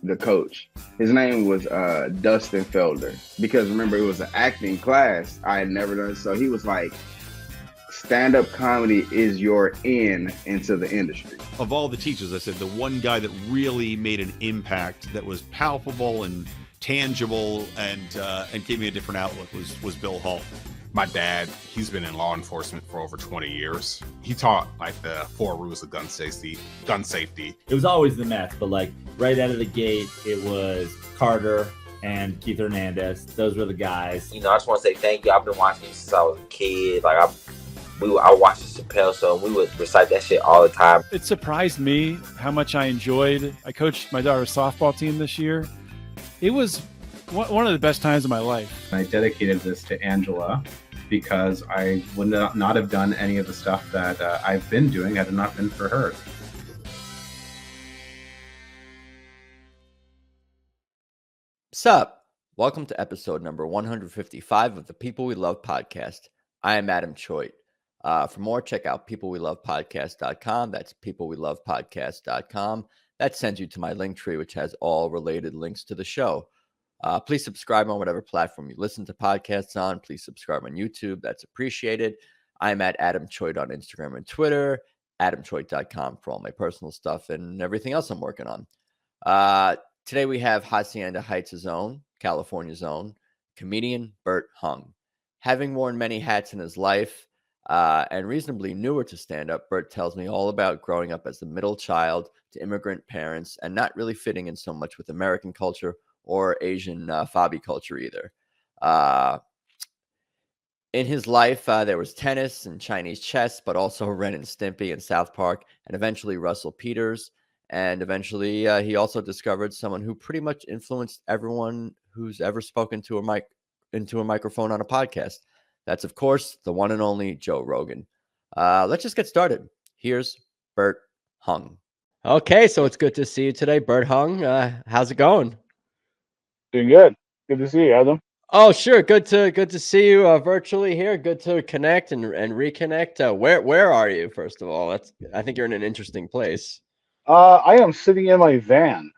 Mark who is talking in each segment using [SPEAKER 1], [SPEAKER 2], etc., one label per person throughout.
[SPEAKER 1] the coach. His name was Dustin Felder, because remember, it was an acting class I had never done. So he was like, stand-up comedy is your into the industry.
[SPEAKER 2] Of all the teachers, I said the one guy that really made an impact that was palpable and tangible and gave me a different outlook was Bill Hall.
[SPEAKER 3] My dad, he's been in law enforcement for over 20 years. He taught like the 4 rules of gun safety.
[SPEAKER 4] It was always the meth, but like right out of the gate, it was Carter and Keith Hernandez. Those were the guys.
[SPEAKER 5] You know, I just want to say thank you. I've been watching you since I was a kid. Like I watched the Chappelle Show, and we would recite that shit all the time.
[SPEAKER 6] It surprised me how much I enjoyed. I coached my daughter's softball team this year. It was one of the best times of my life.
[SPEAKER 7] I dedicated this to Angela because I would not have done any of the stuff that I've been doing had it not been for her.
[SPEAKER 8] Sup? Welcome to episode number 155 of the People We Love podcast. I am Adam Choate. For more, check out peoplewelovepodcast.com. That's peoplewelovepodcast.com. That sends you to my link tree, which has all related links to the show. Please subscribe on whatever platform you listen to podcasts on. Please subscribe on YouTube. That's appreciated. I'm at Adam Choate on Instagram and Twitter, adamchoate.com for all my personal stuff and everything else I'm working on. Today we have Hacienda Heights' own, California's own, comedian Bert Hung. Having worn many hats in his life and reasonably newer to stand-up, Bert tells me all about growing up as the middle child to immigrant parents and not really fitting in so much with American culture or Asian fobby culture either. In his life, there was tennis and Chinese chess, but also Ren and Stimpy and South Park, and eventually Russell Peters. And eventually, he also discovered someone who pretty much influenced everyone who's ever spoken to into a microphone on a podcast. That's, of course, the one and only Joe Rogan. Let's just get started. Here's Bert Hung. Okay, so it's good to see you today, Bert Hung. How's it going?
[SPEAKER 9] Doing good. Good to see you, Adam.
[SPEAKER 8] Oh, sure. Good to see you virtually here. Good to connect and reconnect. Where are you? First of all, I think you're in an interesting place.
[SPEAKER 9] I am sitting in my van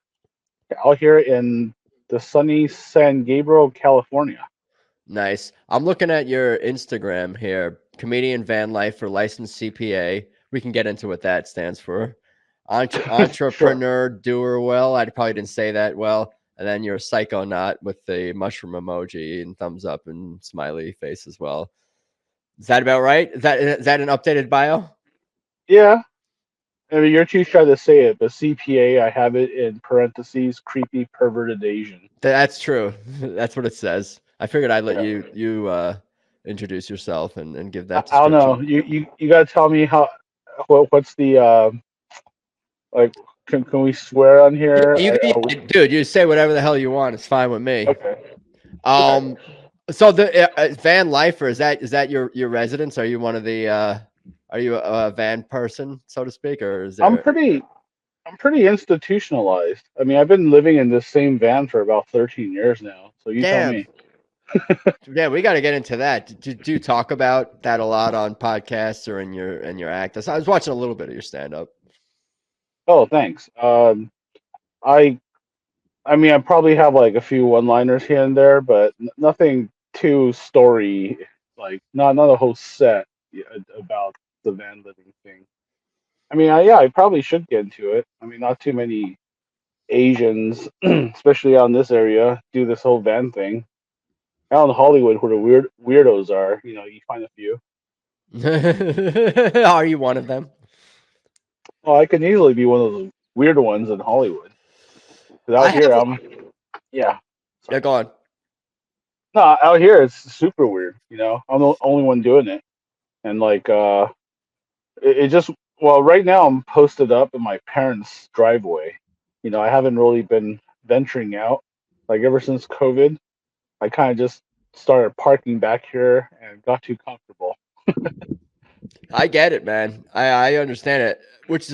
[SPEAKER 9] out here in the sunny San Gabriel, California.
[SPEAKER 8] Nice. I'm looking at your Instagram here. Comedian, van lifer, licensed CPA. We can get into what that stands for. Entrepreneur, sure. Doer well. I probably didn't say that well. And then you're a psychonaut with the mushroom emoji and thumbs up and smiley face as well. Is that about right? Is that an updated bio?
[SPEAKER 9] Yeah. I mean, you're too shy to say it, but CPA, I have it in parentheses, creepy, perverted Asian.
[SPEAKER 8] That's true. That's what it says. I figured I'd let you introduce yourself and give that.
[SPEAKER 9] I don't know. You got to tell me what's the like. Can we swear on here?
[SPEAKER 8] Dude, you say whatever the hell you want. It's fine with me.
[SPEAKER 9] Okay.
[SPEAKER 8] So the van lifer, is that your residence? Are you one of the are you a van person, so to speak, or is there...
[SPEAKER 9] I'm pretty institutionalized. I mean, I've been living in this same van for about 13 years now. So you tell me.
[SPEAKER 8] Yeah, we got to get into that. Do you talk about that a lot on podcasts or in your act? I was watching a little bit of your stand-up.
[SPEAKER 9] Oh, thanks. I mean, I probably have like a few one-liners here and there, but nothing too story, like not a whole set about the van living thing. I mean, I probably should get into it. I mean, not too many Asians, especially out in this area, do this whole van thing. Out in Hollywood, where the weirdos are, you find a few.
[SPEAKER 8] Are you one of them?
[SPEAKER 9] Well, I can easily be one of the weird ones in Hollywood. Out here, yeah.
[SPEAKER 8] Yeah, go on.
[SPEAKER 9] No, out here it's super weird. I'm the only one doing it, and like, it just right now I'm posted up in my parents' driveway. I haven't really been venturing out. Like ever since COVID, I kind of just started parking back here and got too comfortable.
[SPEAKER 8] I get it, man. I understand it.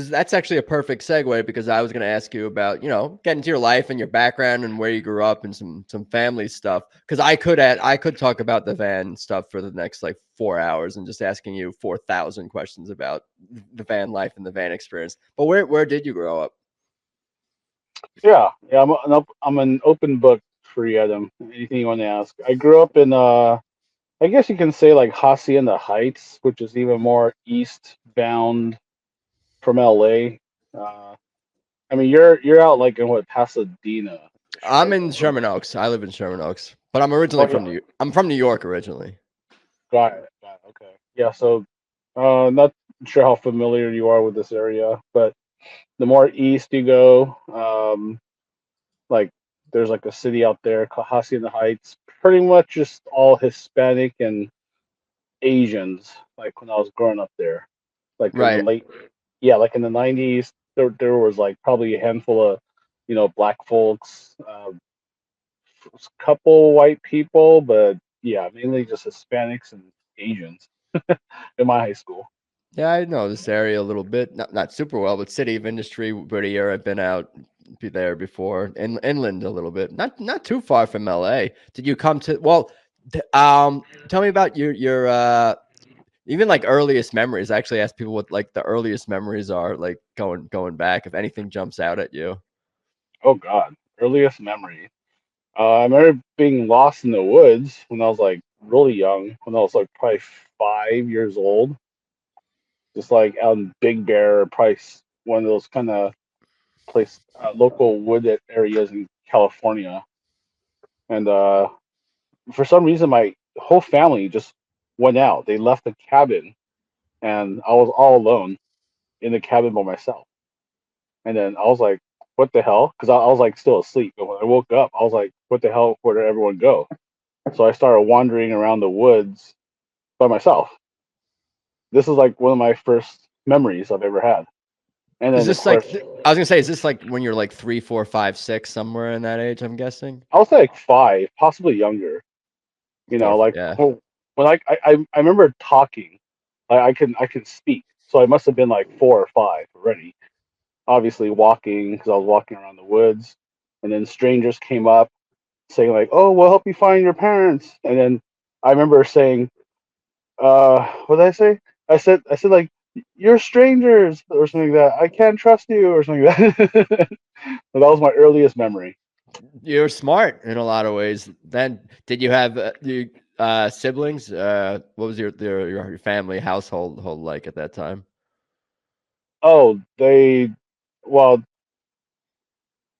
[SPEAKER 8] That's actually a perfect segue, because I was going to ask you about, getting to your life and your background and where you grew up and some family stuff. Because I could talk about the van stuff for the next like 4 hours and just asking you 4,000 questions about the van life and the van experience. But where did you grow up?
[SPEAKER 9] Yeah. I'm an open book for you, Adam. Anything you want to ask? I grew up in I guess you can say like Hacienda Heights, which is even more eastbound from LA. Uh, I mean, you're out like in what Pasadena,
[SPEAKER 8] I'm
[SPEAKER 9] right?
[SPEAKER 8] in Sherman Oaks. I live in Sherman Oaks, but I'm originally
[SPEAKER 9] Oh
[SPEAKER 8] from
[SPEAKER 9] yeah,
[SPEAKER 8] I'm from New York originally.
[SPEAKER 9] got it. Okay, yeah. So, not sure how familiar you are with this area, but the more east you go, like there's like a city out there called Hacienda Heights, pretty much just all Hispanic and Asians. Like when I was growing up there, like in the
[SPEAKER 8] Right.
[SPEAKER 9] late, yeah, like in the '90s, there was like probably a handful of, black folks, a couple white people, but yeah, mainly just Hispanics and Asians in my high school.
[SPEAKER 8] Yeah, I know this area a little bit. Not super well, but City of Industry, Whittier. I've been out there before. Inland a little bit. Not too far from LA. Did you come to? Well, tell me about your even like earliest memories. I actually ask people what like the earliest memories are, like going back. If anything jumps out at you.
[SPEAKER 9] Oh God, earliest memory. I remember being lost in the woods when I was like really young, when I was like probably 5 years old, just like out in Big Bear, probably one of those kind of local wooded areas in California. And for some reason, my whole family just went out. They left the cabin, and I was all alone in the cabin by myself. And then I was like, "What the hell?" Because I was like still asleep. But when I woke up, I was like, "What the hell? Where did everyone go?" So I started wandering around the woods by myself. This is like one of my first memories I've ever had. And
[SPEAKER 8] Is
[SPEAKER 9] then of
[SPEAKER 8] this like
[SPEAKER 9] course
[SPEAKER 8] I was gonna say, is this like when you're like 3, 4, 5, 6, somewhere in that age? I'm guessing
[SPEAKER 9] I was like 5, possibly younger. Like
[SPEAKER 8] yeah.
[SPEAKER 9] when I remember talking, I can speak. So I must have been like 4 or 5 already. Obviously walking because I was walking around the woods, and then strangers came up saying like, "Oh, we'll help you find your parents." And then I remember saying, what did I say? I said like, "You're strangers" or something like that. "I can't trust you" or something like that. So that was my earliest memory.
[SPEAKER 8] You're smart in a lot of ways. Then, did you have siblings? What was your family household like at that time?
[SPEAKER 9] Oh, well,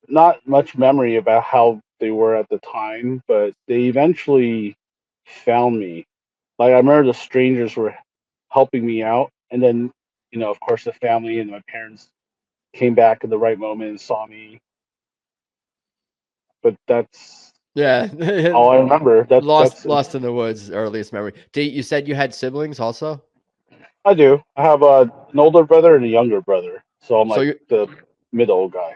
[SPEAKER 9] not much memory about how they were at the time, but they eventually found me. Like I remember the strangers were helping me out, and then of course the family and my parents came back at the right moment and saw me. But that's
[SPEAKER 8] Yeah,
[SPEAKER 9] all I remember.
[SPEAKER 8] lost in the woods. Earliest memory. You said you had siblings also?
[SPEAKER 9] I do. I have an older brother and a younger brother, so I'm
[SPEAKER 8] So
[SPEAKER 9] like the middle guy.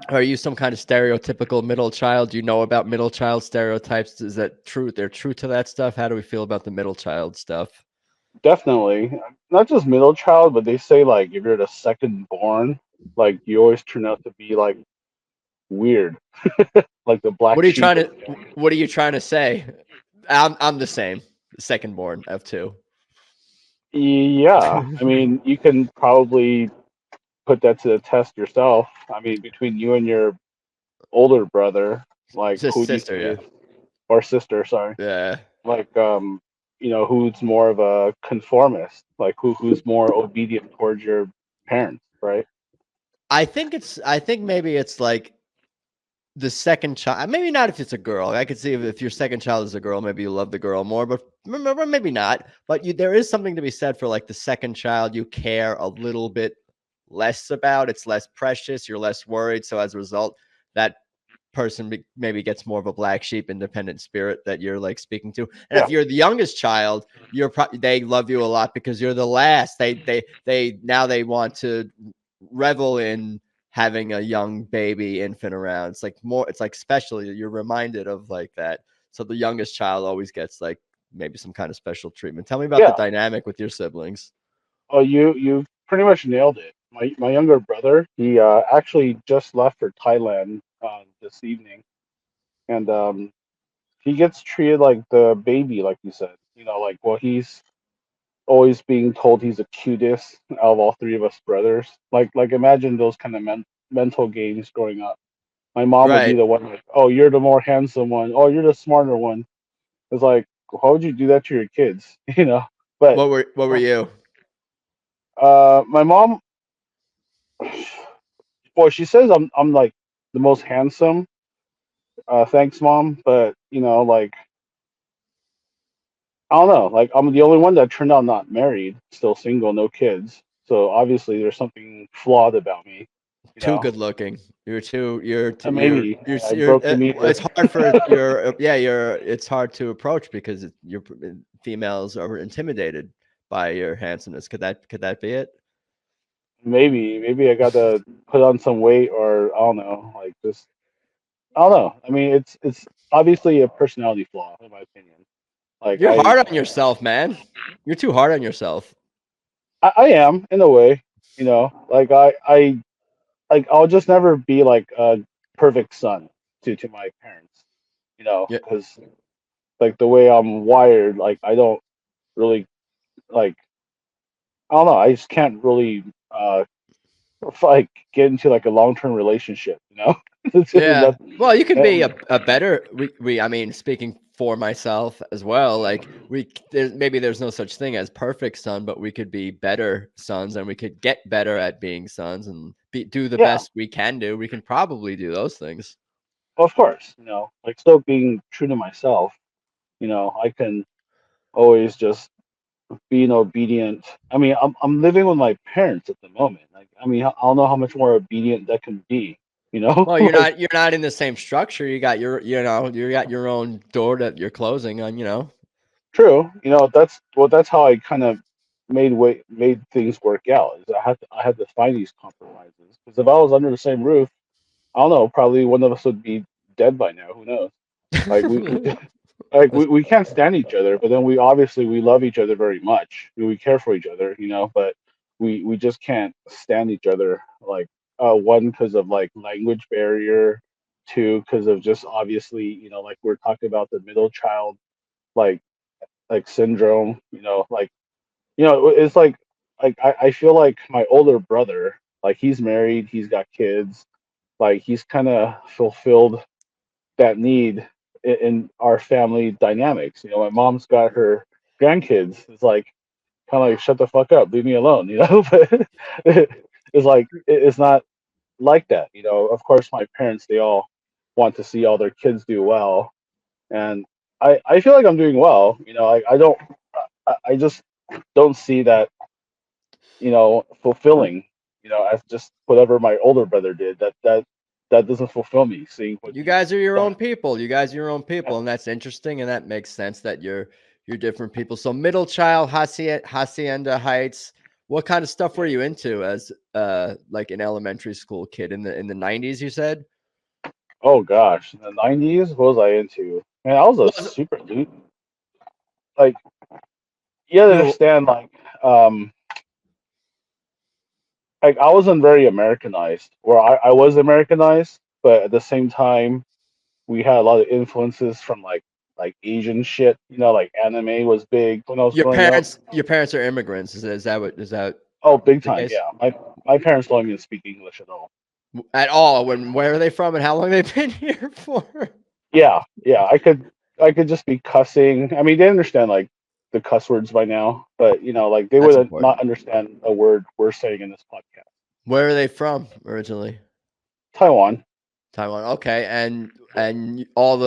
[SPEAKER 8] are you some kind of stereotypical middle child? Do you know about middle child stereotypes? Is that true? They're true to that stuff. How do we feel about the middle child stuff?
[SPEAKER 9] Definitely, not just middle child, but they say like if you're the second born, like you always turn out to be like weird, like the black
[SPEAKER 8] What are you
[SPEAKER 9] sheep
[SPEAKER 8] trying
[SPEAKER 9] of
[SPEAKER 8] to
[SPEAKER 9] the family.
[SPEAKER 8] What are you trying to say? I'm the same, second born of two.
[SPEAKER 9] Yeah, I mean, you can probably put that to the test yourself. I mean, between you and your older brother, like who do you
[SPEAKER 8] Sister,
[SPEAKER 9] think
[SPEAKER 8] yeah,
[SPEAKER 9] is, or sister, sorry,
[SPEAKER 8] yeah.
[SPEAKER 9] like who's more of a conformist, like who's more obedient towards your parents, right?
[SPEAKER 8] I think maybe it's like the second child. Maybe not if it's a girl. I could see if your second child is a girl, maybe you love the girl more. But remember, maybe not. But there is something to be said for like the second child. You care a little bit less about. It's less precious. You're less worried. So as a result, that person maybe gets more of a black sheep independent spirit that you're like speaking to. And
[SPEAKER 9] Yeah,
[SPEAKER 8] if you're the youngest child, they love you a lot because you're the last. They now they want to revel in having a young baby infant around. It's like more, it's like special. You're reminded of like that. So the youngest child always gets like maybe some kind of special treatment. Tell me about the
[SPEAKER 9] yeah.
[SPEAKER 8] dynamic with your siblings.
[SPEAKER 9] Oh, you pretty much nailed it. My younger brother, he actually just left for Thailand this evening, and he gets treated like the baby, like you said. Like well, he's always being told he's the cutest out of all three of us brothers. Like imagine those kind of mental games growing up. My mom would be
[SPEAKER 8] Right.
[SPEAKER 9] the one like, oh, you're the more handsome one. Oh, you're the smarter one. It's like, how would you do that to your kids? You know. But
[SPEAKER 8] What were you?
[SPEAKER 9] my mom, well, she says I'm like the most handsome. Thanks, mom. But like I don't know. Like I'm the only one that turned out not married, still single, no kids. So obviously there's something flawed about me. You
[SPEAKER 8] Too
[SPEAKER 9] know.
[SPEAKER 8] good looking.
[SPEAKER 9] Maybe I
[SPEAKER 8] you're
[SPEAKER 9] broke the meter.
[SPEAKER 8] it's hard for it's hard to approach because females are intimidated by your handsomeness. Could that be it?
[SPEAKER 9] Maybe I got to put on some weight, or I don't know. Like just I don't know. I mean, it's obviously a personality flaw in my opinion. Like
[SPEAKER 8] You're hard on yourself, man. You're too hard on yourself.
[SPEAKER 9] I am in a way. Like I like I'll just never be like a perfect son to my parents.
[SPEAKER 8] Yeah.
[SPEAKER 9] Because like the way I'm wired, like I don't really like I don't know. I just can't really like get into like a long term relationship.
[SPEAKER 8] Yeah. Well, you can be
[SPEAKER 9] And-
[SPEAKER 8] a better I mean, speaking for myself as well, like there's no such thing as perfect son, but we could be better sons and we could get better at being sons and do the
[SPEAKER 9] yeah,
[SPEAKER 8] best we can do. We can probably do those things.
[SPEAKER 9] of course. Like still being true to myself. I can always just being obedient. I mean, I'm living with my parents at the moment. Like, I mean, I don't know how much more obedient that can be.
[SPEAKER 8] Well, you're
[SPEAKER 9] Like,
[SPEAKER 8] not in the same structure. You got you got your own door that you're closing on.
[SPEAKER 9] true. That's how I kind of made things work out. Is I had to find these compromises because if I was under the same roof, I don't know, probably one of us would be dead by now. Who knows? Like we like we can't stand each other, but then we love each other very much. We care for each other, but we just can't stand each other. Like one because of like language barrier, two because of just obviously like we're talking about the middle child like syndrome. Like it's like I feel like my older brother, like he's married, he's got kids, like he's kind of fulfilled that need in our family dynamics. My mom's got her grandkids. It's like kind of like shut the fuck up, leave me alone. But it's like it's not like that. Of course, my parents they all want to see all their kids do well, and I feel like I'm doing well. I don't. I just don't see that fulfilling. As just whatever my older brother did. That doesn't fulfill me. Seeing what
[SPEAKER 8] You
[SPEAKER 9] he's
[SPEAKER 8] guys are your
[SPEAKER 9] done.
[SPEAKER 8] own people. You guys are your own people, and that's interesting, and that makes sense that you're different people. So, middle child, Hacienda Heights. What kind of stuff were you into as like an elementary school kid in the 90s? You said.
[SPEAKER 9] Oh gosh, in the '90s, what was I into? Man, I was a
[SPEAKER 8] Was it-
[SPEAKER 9] super dude. Like, you gotta
[SPEAKER 8] You
[SPEAKER 9] understand, um, like I wasn't very Americanized. Or I was Americanized, but at the same time, we had a lot of influences from like Asian shit. Like anime was big when I was growing up.
[SPEAKER 8] your parents are immigrants. Is that
[SPEAKER 9] Oh, big
[SPEAKER 8] the
[SPEAKER 9] time,
[SPEAKER 8] case?
[SPEAKER 9] yeah. My parents don't even speak English at all.
[SPEAKER 8] At all? Where are they from and how long they've been here for?
[SPEAKER 9] Yeah. I could just be cussing. I mean, they understand like the cuss words by now, but like they
[SPEAKER 8] That's
[SPEAKER 9] would
[SPEAKER 8] important.
[SPEAKER 9] not understand a word we're saying in this podcast.
[SPEAKER 8] Where are they from originally?
[SPEAKER 9] Taiwan.
[SPEAKER 8] Taiwan. Okay, and all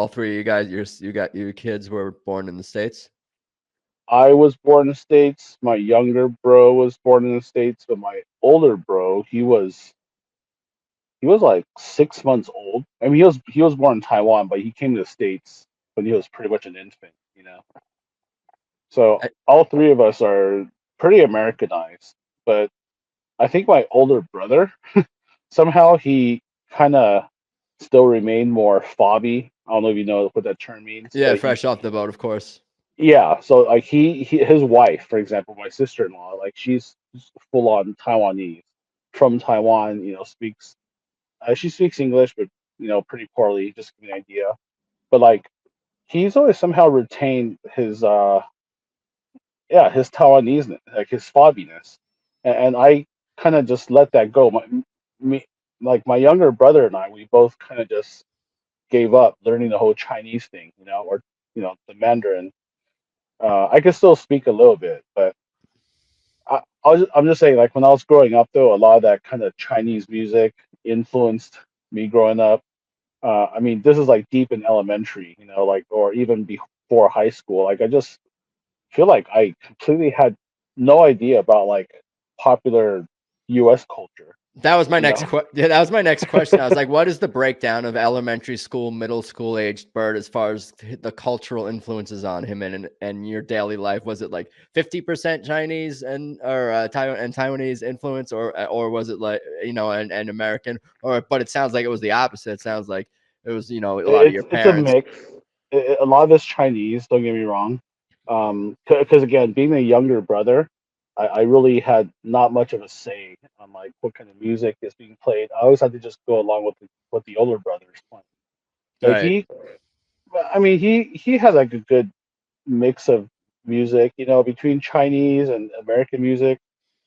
[SPEAKER 8] three of you guys, your kids were born in the States.
[SPEAKER 9] I was born in the States. My younger bro was born in the States, but my older bro, he was like 6 months old. I mean, he was born in Taiwan, but he came to the States when he was pretty much an infant. So
[SPEAKER 8] I-
[SPEAKER 9] all three of us are pretty Americanized, but I think my older brother somehow he kind of still remained more fobby. I don't know if you know what that term means,
[SPEAKER 8] Yeah,
[SPEAKER 9] but
[SPEAKER 8] fresh off the boat, of course.
[SPEAKER 9] yeah. So like his wife, for example, my sister-in-law, like she's full on Taiwanese from Taiwan. Speaks she speaks English, but pretty poorly. Just to give you an idea. But like he's always somehow retained his his Taiwanese, like his fobbiness, and I kind of just let that go. Me, like my younger brother and I, we both kind of just gave up learning the whole Chinese thing, or the Mandarin. I can still speak a little bit, but I'm just saying, like when I was growing up, though, a lot of that kind of Chinese music influenced me growing up. I mean, this is like deep in elementary, like or even before high school. Like I just feel like I completely had no idea about like popular U.S. culture.
[SPEAKER 8] That was my
[SPEAKER 9] You
[SPEAKER 8] next
[SPEAKER 9] know?
[SPEAKER 8] that was my next question. I was like, what is the breakdown of elementary school, middle school aged Bert as far as the cultural influences on him and your daily life? Was it like 50% Chinese and Taiwanese influence, or was it like and American? But it sounds like it was the opposite. It sounds like it was a lot of your
[SPEAKER 9] It's a
[SPEAKER 8] parents.
[SPEAKER 9] mix. A lot of it's Chinese. Don't get me wrong. Because again, being a younger brother, I really had not much of a say on like what kind of music is being played. I always had to just go along with what the older brothers playing. Like
[SPEAKER 8] Right.
[SPEAKER 9] I mean, he had like a good mix of music, between Chinese and American music.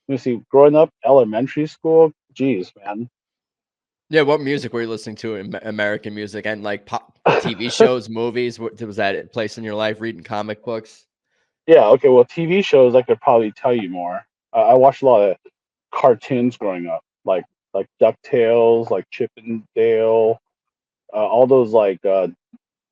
[SPEAKER 9] Let me see. Growing up, elementary school, geez, man.
[SPEAKER 8] Yeah, what music were you listening to in American music and like pop TV shows, movies? What was that place in your life? Reading comic books?
[SPEAKER 9] Yeah, okay. Well, TV shows, I could probably tell you more. I watched a lot of cartoons growing up, like DuckTales, like Chip and Dale, all those like what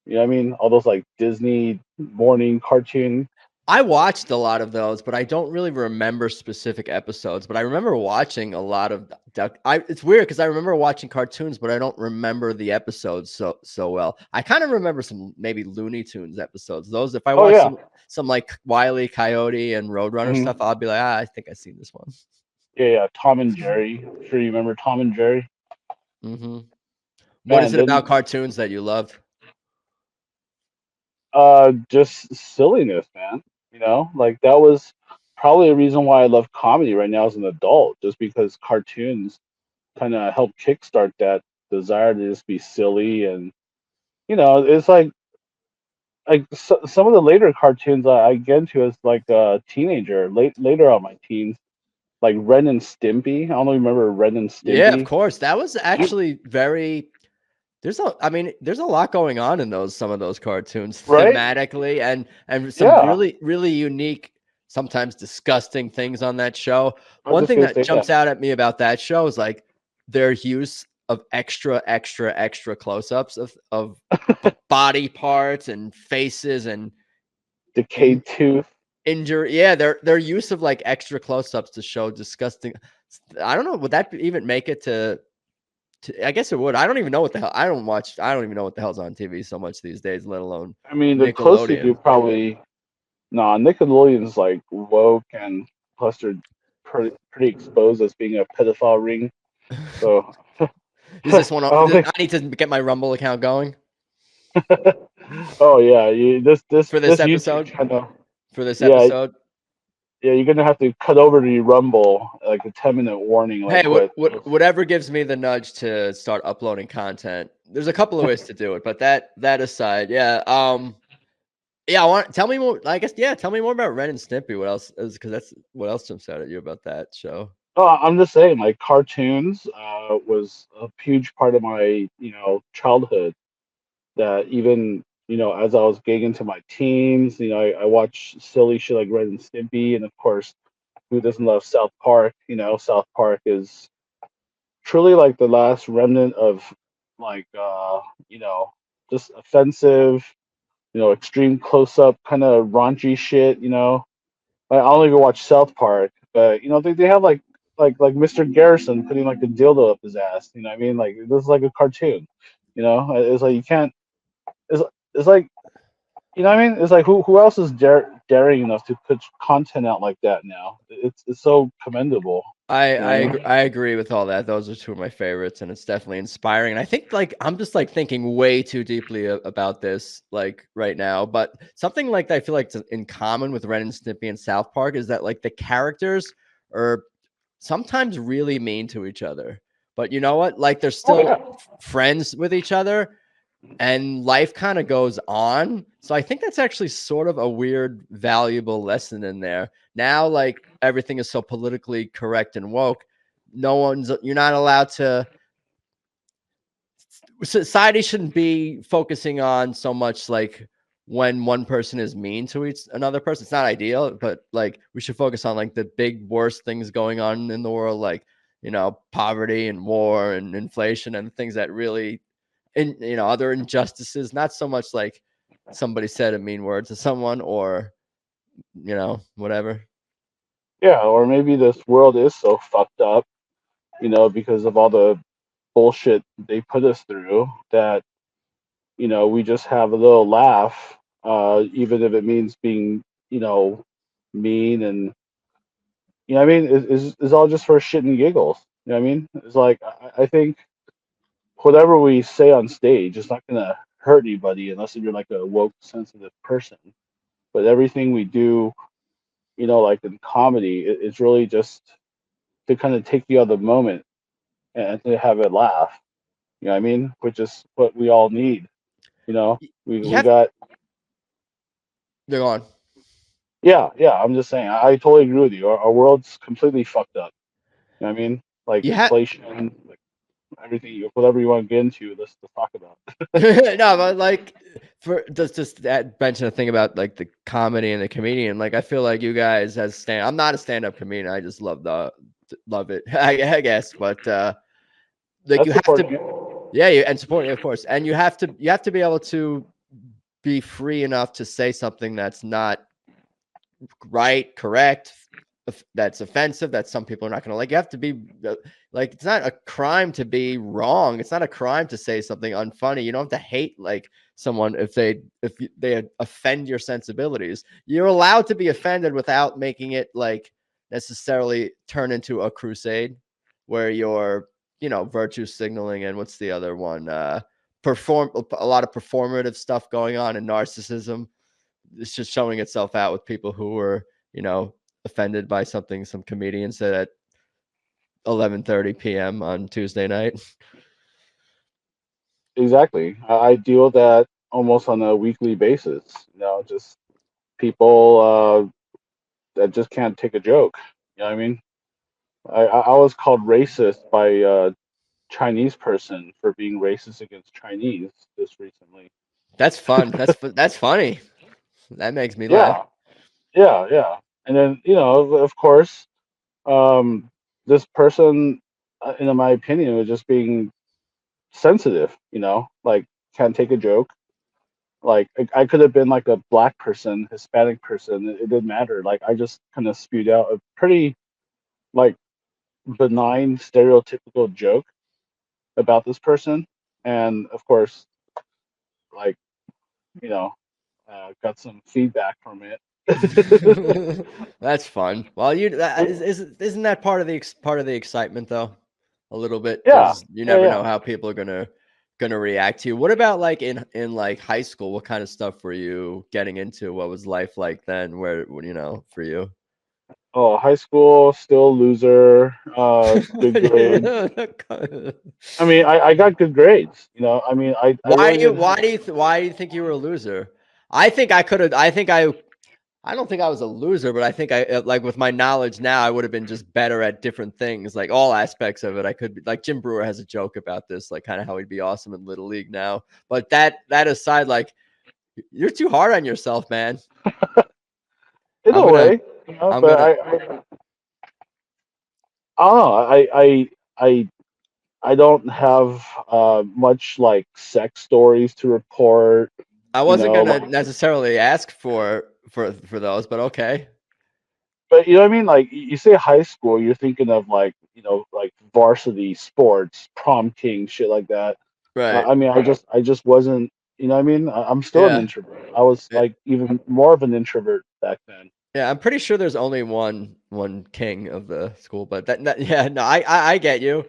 [SPEAKER 9] I mean, all those like Disney morning cartoon.
[SPEAKER 8] I watched a lot of those, but I don't really remember specific episodes. But I remember watching a lot of Duck. It's weird because I remember watching cartoons, but I don't remember the episodes so well. I kind of remember some maybe Looney Tunes episodes. Those if I
[SPEAKER 9] Oh
[SPEAKER 8] watch
[SPEAKER 9] yeah.
[SPEAKER 8] some like Wile E. Coyote and Roadrunner
[SPEAKER 9] Mhm.
[SPEAKER 8] stuff, I'll be like, I think I've seen this one.
[SPEAKER 9] Yeah, Tom and Jerry. I'm sure you remember Tom and Jerry.
[SPEAKER 8] Mm-hmm. What is
[SPEAKER 9] Man,
[SPEAKER 8] it about
[SPEAKER 9] then
[SPEAKER 8] cartoons that you love?
[SPEAKER 9] just silliness, man. Like that was probably a reason why I love comedy right now as an adult, just because cartoons kind of help kickstart that desire to just be silly. And it's like some of the later cartoons I get into as like a teenager, later on my teens, like Ren and Stimpy. I don't know if you remember Ren and
[SPEAKER 8] Yeah, of
[SPEAKER 9] Stimpy,
[SPEAKER 8] course. That was actually very there's a lot going on in some of those cartoons
[SPEAKER 9] right?
[SPEAKER 8] thematically and some
[SPEAKER 9] Yeah,
[SPEAKER 8] really, really unique, sometimes disgusting things on that show.
[SPEAKER 9] I was
[SPEAKER 8] One
[SPEAKER 9] just
[SPEAKER 8] thing
[SPEAKER 9] gonna
[SPEAKER 8] that
[SPEAKER 9] say that.
[SPEAKER 8] jumps out at me about that show is like their use of extra, extra, extra close-ups of body parts and faces and in
[SPEAKER 9] Decayed tooth.
[SPEAKER 8] injury. Yeah, their use of like extra close-ups to show disgusting. I don't know, would that even make it to I guess it would. I don't even know what the hell. I don't even know what the hell's on TV so much these days, let alone
[SPEAKER 9] I mean, the closest you
[SPEAKER 8] Nickelodeon.
[SPEAKER 9] probably nah, Nickelodeon's like woke, and plus they're pretty exposed as being a pedophile ring. So
[SPEAKER 8] Is this one?
[SPEAKER 9] I don't
[SPEAKER 8] I
[SPEAKER 9] think.
[SPEAKER 8] need to get my Rumble account going
[SPEAKER 9] Oh yeah, this
[SPEAKER 8] for this
[SPEAKER 9] this YouTube
[SPEAKER 8] episode.
[SPEAKER 9] channel.
[SPEAKER 8] For this
[SPEAKER 9] Yeah,
[SPEAKER 8] episode.
[SPEAKER 9] yeah, you're gonna have to cut over to your Rumble like a 10-minute warning, like
[SPEAKER 8] Hey,
[SPEAKER 9] what?
[SPEAKER 8] whatever gives me the nudge to start uploading content. There's a couple of ways to do it, but that aside, yeah. Yeah, tell me more. I guess yeah. Tell me more about Ren and Stimpy. What else is because that's what else jumps out at you about that show.
[SPEAKER 9] Oh, I'm just saying, like cartoons was a huge part of my childhood. That even as I was getting into my teens, I watched silly shit like Red and Stimpy, and of course, who doesn't love South Park? South Park is truly like the last remnant of like you know just offensive, extreme close up kind of raunchy shit. Like, I don't even watch South Park, but they have like Mr. Garrison putting like a dildo up his ass. You know what I mean? Like this is like a cartoon. It's like you can't. It's like what I mean? It's like who else is daring enough to put content out like that now? It's so commendable. You know what I mean?
[SPEAKER 8] I agree with all that. Those are two of my favorites, and it's definitely inspiring. And I think like I'm just like thinking way too deeply about this like right now. But something like that I feel like it's in common with Ren and Stimpy and South Park is that like the characters are sometimes really mean to each other. But you know what? Like they're
[SPEAKER 9] Oh
[SPEAKER 8] still
[SPEAKER 9] yeah.
[SPEAKER 8] friends with each other and life kind of goes on. So I think that's actually sort of a weird, valuable lesson in there. Now, like everything is so politically correct and woke. You're not allowed to society shouldn't be focusing on so much like when one person is mean to another person. It's not ideal, but like we should focus on like the big worst things going on in the world, like, you know, poverty and war and inflation and things that really, you know, other injustices, not so much like somebody said a mean word to someone or, you know, whatever.
[SPEAKER 9] Yeah, or maybe this world is so fucked up, you know, because of all the bullshit they put us through that, you know, we just have a little laugh, even if it means being, you know, mean and, you know what I mean? Is all just for shit and giggles. You know what I mean? It's like, I think whatever we say on stage is not going to hurt anybody unless you're like a woke, sensitive person. But everything we do, you know, like in comedy, it's really just to kind of take you out of the moment and to have a laugh. You know what I mean? Which is what we all need. You know, we got.
[SPEAKER 8] They're on.
[SPEAKER 9] Yeah, I'm just saying. I totally agree with you. Our world's completely fucked up. You know what I mean? Like inflation, like everything, whatever you want to get into, let's talk about.
[SPEAKER 8] No, but like for just that mention a thing about like the comedy and the comedian. Like I feel like you guys as I'm not a stand-up comedian. I just love it. I guess, but like you have to, yeah, and supporting, of course, and you have to be able to be free enough to say something that's not right, correct, that's offensive, that some people are not going to like. You have to be like, it's not a crime to be wrong. It's not a crime to say something unfunny. You don't have to hate like someone if they offend your sensibilities. You're allowed to be offended without making it like necessarily turn into a crusade where you're, you know, virtue signaling and what's the other one? Perform a lot of performative stuff going on and narcissism. It's just showing itself out with people who were, you know, offended by something some comedian said at 11:30 p.m. on Tuesday night.
[SPEAKER 9] Exactly. I deal with that almost on a weekly basis. You know, just people that just can't take a joke. You know what I mean? I was called racist by a Chinese person for being racist against Chinese just recently.
[SPEAKER 8] That's fun. That's funny. That makes me laugh.
[SPEAKER 9] Yeah. And then, you know, of course, this person, in my opinion, was just being sensitive. You know, like can't take a joke. Like I could have been like a black person, Hispanic person. It didn't matter. Like I just kind of spewed out a pretty like benign, stereotypical joke about this person, and of course, like, you know, got some feedback from it.
[SPEAKER 8] That's fun. Well, isn't that part of the excitement though? A little bit,
[SPEAKER 9] Yeah.
[SPEAKER 8] because you never know how people are gonna react to you. What about like in like high school? What kind of stuff were you getting into? What was life like then? Where, you know, for you?
[SPEAKER 9] Oh, high school, still loser. Good grades. I mean, I got good grades. You know, I mean,
[SPEAKER 8] why do you think you were a loser? I think I could have. I don't think I was a loser, but I think I like with my knowledge now, I would have been just better at different things, like all aspects of it. I could be like Jim Brewer has a joke about this, like kind of how he'd be awesome in Little League now. But that aside, like you're too hard on yourself, man.
[SPEAKER 9] In a way, you know, but I don't know. I don't have much like sex stories to report.
[SPEAKER 8] I wasn't gonna necessarily ask for those, but okay.
[SPEAKER 9] But you know what I mean? Like you say high school, you're thinking of like, you know, like varsity sports, prom king, shit like that.
[SPEAKER 8] Right.
[SPEAKER 9] I mean, I just wasn't. You know what I mean? I'm still an introvert. I was like even more of an introvert back then.
[SPEAKER 8] Yeah, I'm pretty sure there's only one king of the school, but yeah, no, I get you.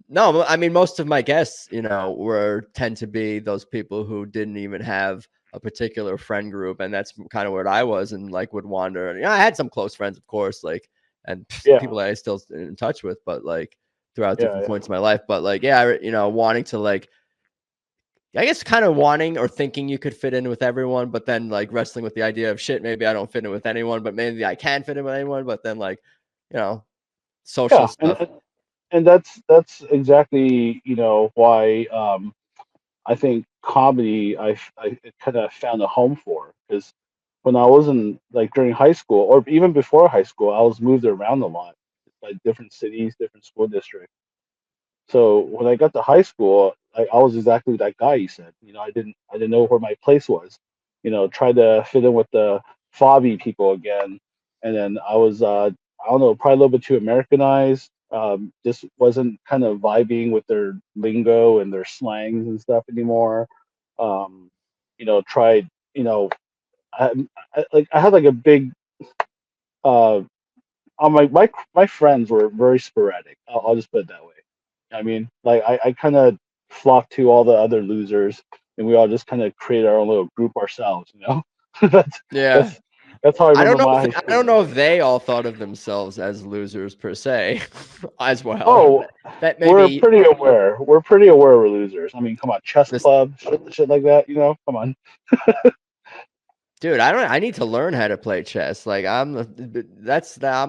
[SPEAKER 8] No, I mean most of my guests, you know, tend to be those people who didn't even have a particular friend group, and that's kind of where I was, and like would wander. And, you know, I had some close friends, of course, like, and people that I still in touch with, but like throughout different points of my life. But like, yeah, you know, wanting to like, I guess kind of wanting or thinking you could fit in with everyone, but then like wrestling with the idea of shit, maybe I don't fit in with anyone, but maybe I can fit in with anyone. But then like, you know, social stuff.
[SPEAKER 9] And that's exactly, you know, why I think comedy I kind of found a home for, because when I was in like during high school or even before high school, I was moved around a lot, like different cities, different school districts. So when I got to high school, I was exactly that guy you said. I didn't know where my place was. Tried to fit in with the fobby people again, and then I was I don't know, probably a little bit too Americanized. Just wasn't kind of vibing with their lingo and their slangs and stuff anymore. Um, tried. I, I had like a big uh my friends were very sporadic. I'll just put it that way. I mean, like I kind of flocked to all the other losers, and we all just kind of created our own little group ourselves. That's
[SPEAKER 8] Yeah.
[SPEAKER 9] that's that's how I
[SPEAKER 8] I don't
[SPEAKER 9] remember
[SPEAKER 8] know.
[SPEAKER 9] my high
[SPEAKER 8] I
[SPEAKER 9] school.
[SPEAKER 8] don't know if they all thought of themselves as losers per se, as well.
[SPEAKER 9] Oh,
[SPEAKER 8] That
[SPEAKER 9] we're
[SPEAKER 8] maybe
[SPEAKER 9] pretty aware. We're pretty aware we're losers. I mean, come on, chess
[SPEAKER 8] this,
[SPEAKER 9] club, shit like that. Come on.
[SPEAKER 8] dude. I don't. I need to learn how to play chess. Like I'm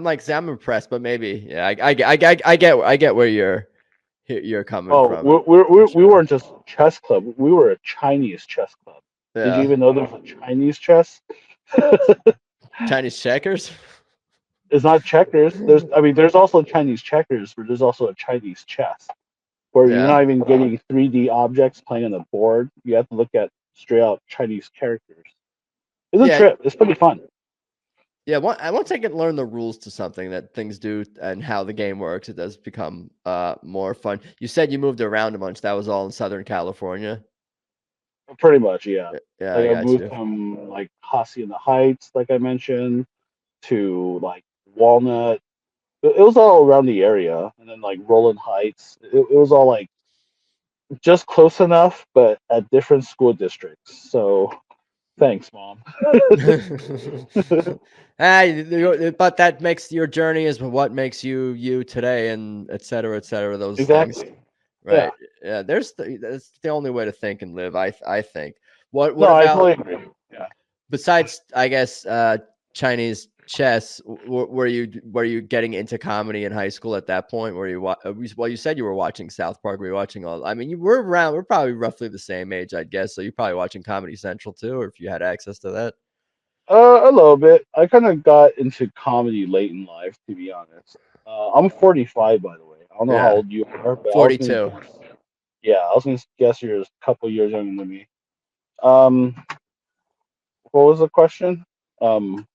[SPEAKER 8] like I'm impressed, but maybe yeah. I get where you're coming
[SPEAKER 9] Oh,
[SPEAKER 8] from for
[SPEAKER 9] we
[SPEAKER 8] sure.
[SPEAKER 9] weren't just chess club. We were a Chinese chess club. Did you
[SPEAKER 8] Yeah,
[SPEAKER 9] even know there's a Chinese chess?
[SPEAKER 8] Chinese checkers.
[SPEAKER 9] It's not checkers. I mean, there's also Chinese checkers, but there's also a Chinese chess where you're
[SPEAKER 8] Yeah,
[SPEAKER 9] not even getting 3D objects playing on the board. You have to look at straight out Chinese characters. It's a
[SPEAKER 8] yeah,
[SPEAKER 9] trip. It's pretty fun.
[SPEAKER 8] yeah. Once I can learn the rules to something that things do and how the game works, it does become more fun. You said you moved around a bunch. That was all in Southern California.
[SPEAKER 9] Pretty much, yeah.
[SPEAKER 8] Yeah,
[SPEAKER 9] Like
[SPEAKER 8] I
[SPEAKER 9] I
[SPEAKER 8] got
[SPEAKER 9] moved
[SPEAKER 8] you.
[SPEAKER 9] from like Hacienda Heights, like I mentioned, to like Walnut. It was all around the area, and then like Roland Heights. It was all like just close enough, but at different school districts. So thanks, mom.
[SPEAKER 8] But that makes your journey is what makes you you today, and et cetera, et cetera. Those things,
[SPEAKER 9] Exactly. Yeah.
[SPEAKER 8] right? Yeah, that's the only way to think and live. I think. What
[SPEAKER 9] No, I
[SPEAKER 8] about
[SPEAKER 9] totally agree. Yeah.
[SPEAKER 8] besides? I guess Chinese chess. Were you getting into comedy in high school at that point? Were you well? You said you were watching South Park. Were you watching all? I mean, you were around. We're probably roughly the same age, I'd guess. So you're probably watching Comedy Central too, or if you had access to that.
[SPEAKER 9] A little bit. I kind of got into comedy late in life, to be honest. I'm 45, by the way. I don't know how
[SPEAKER 8] Yeah,
[SPEAKER 9] old you are, but I was gonna
[SPEAKER 8] 42.
[SPEAKER 9] guess. Yeah, I was gonna guess you're a couple years younger than me. Um, what was the question? Um,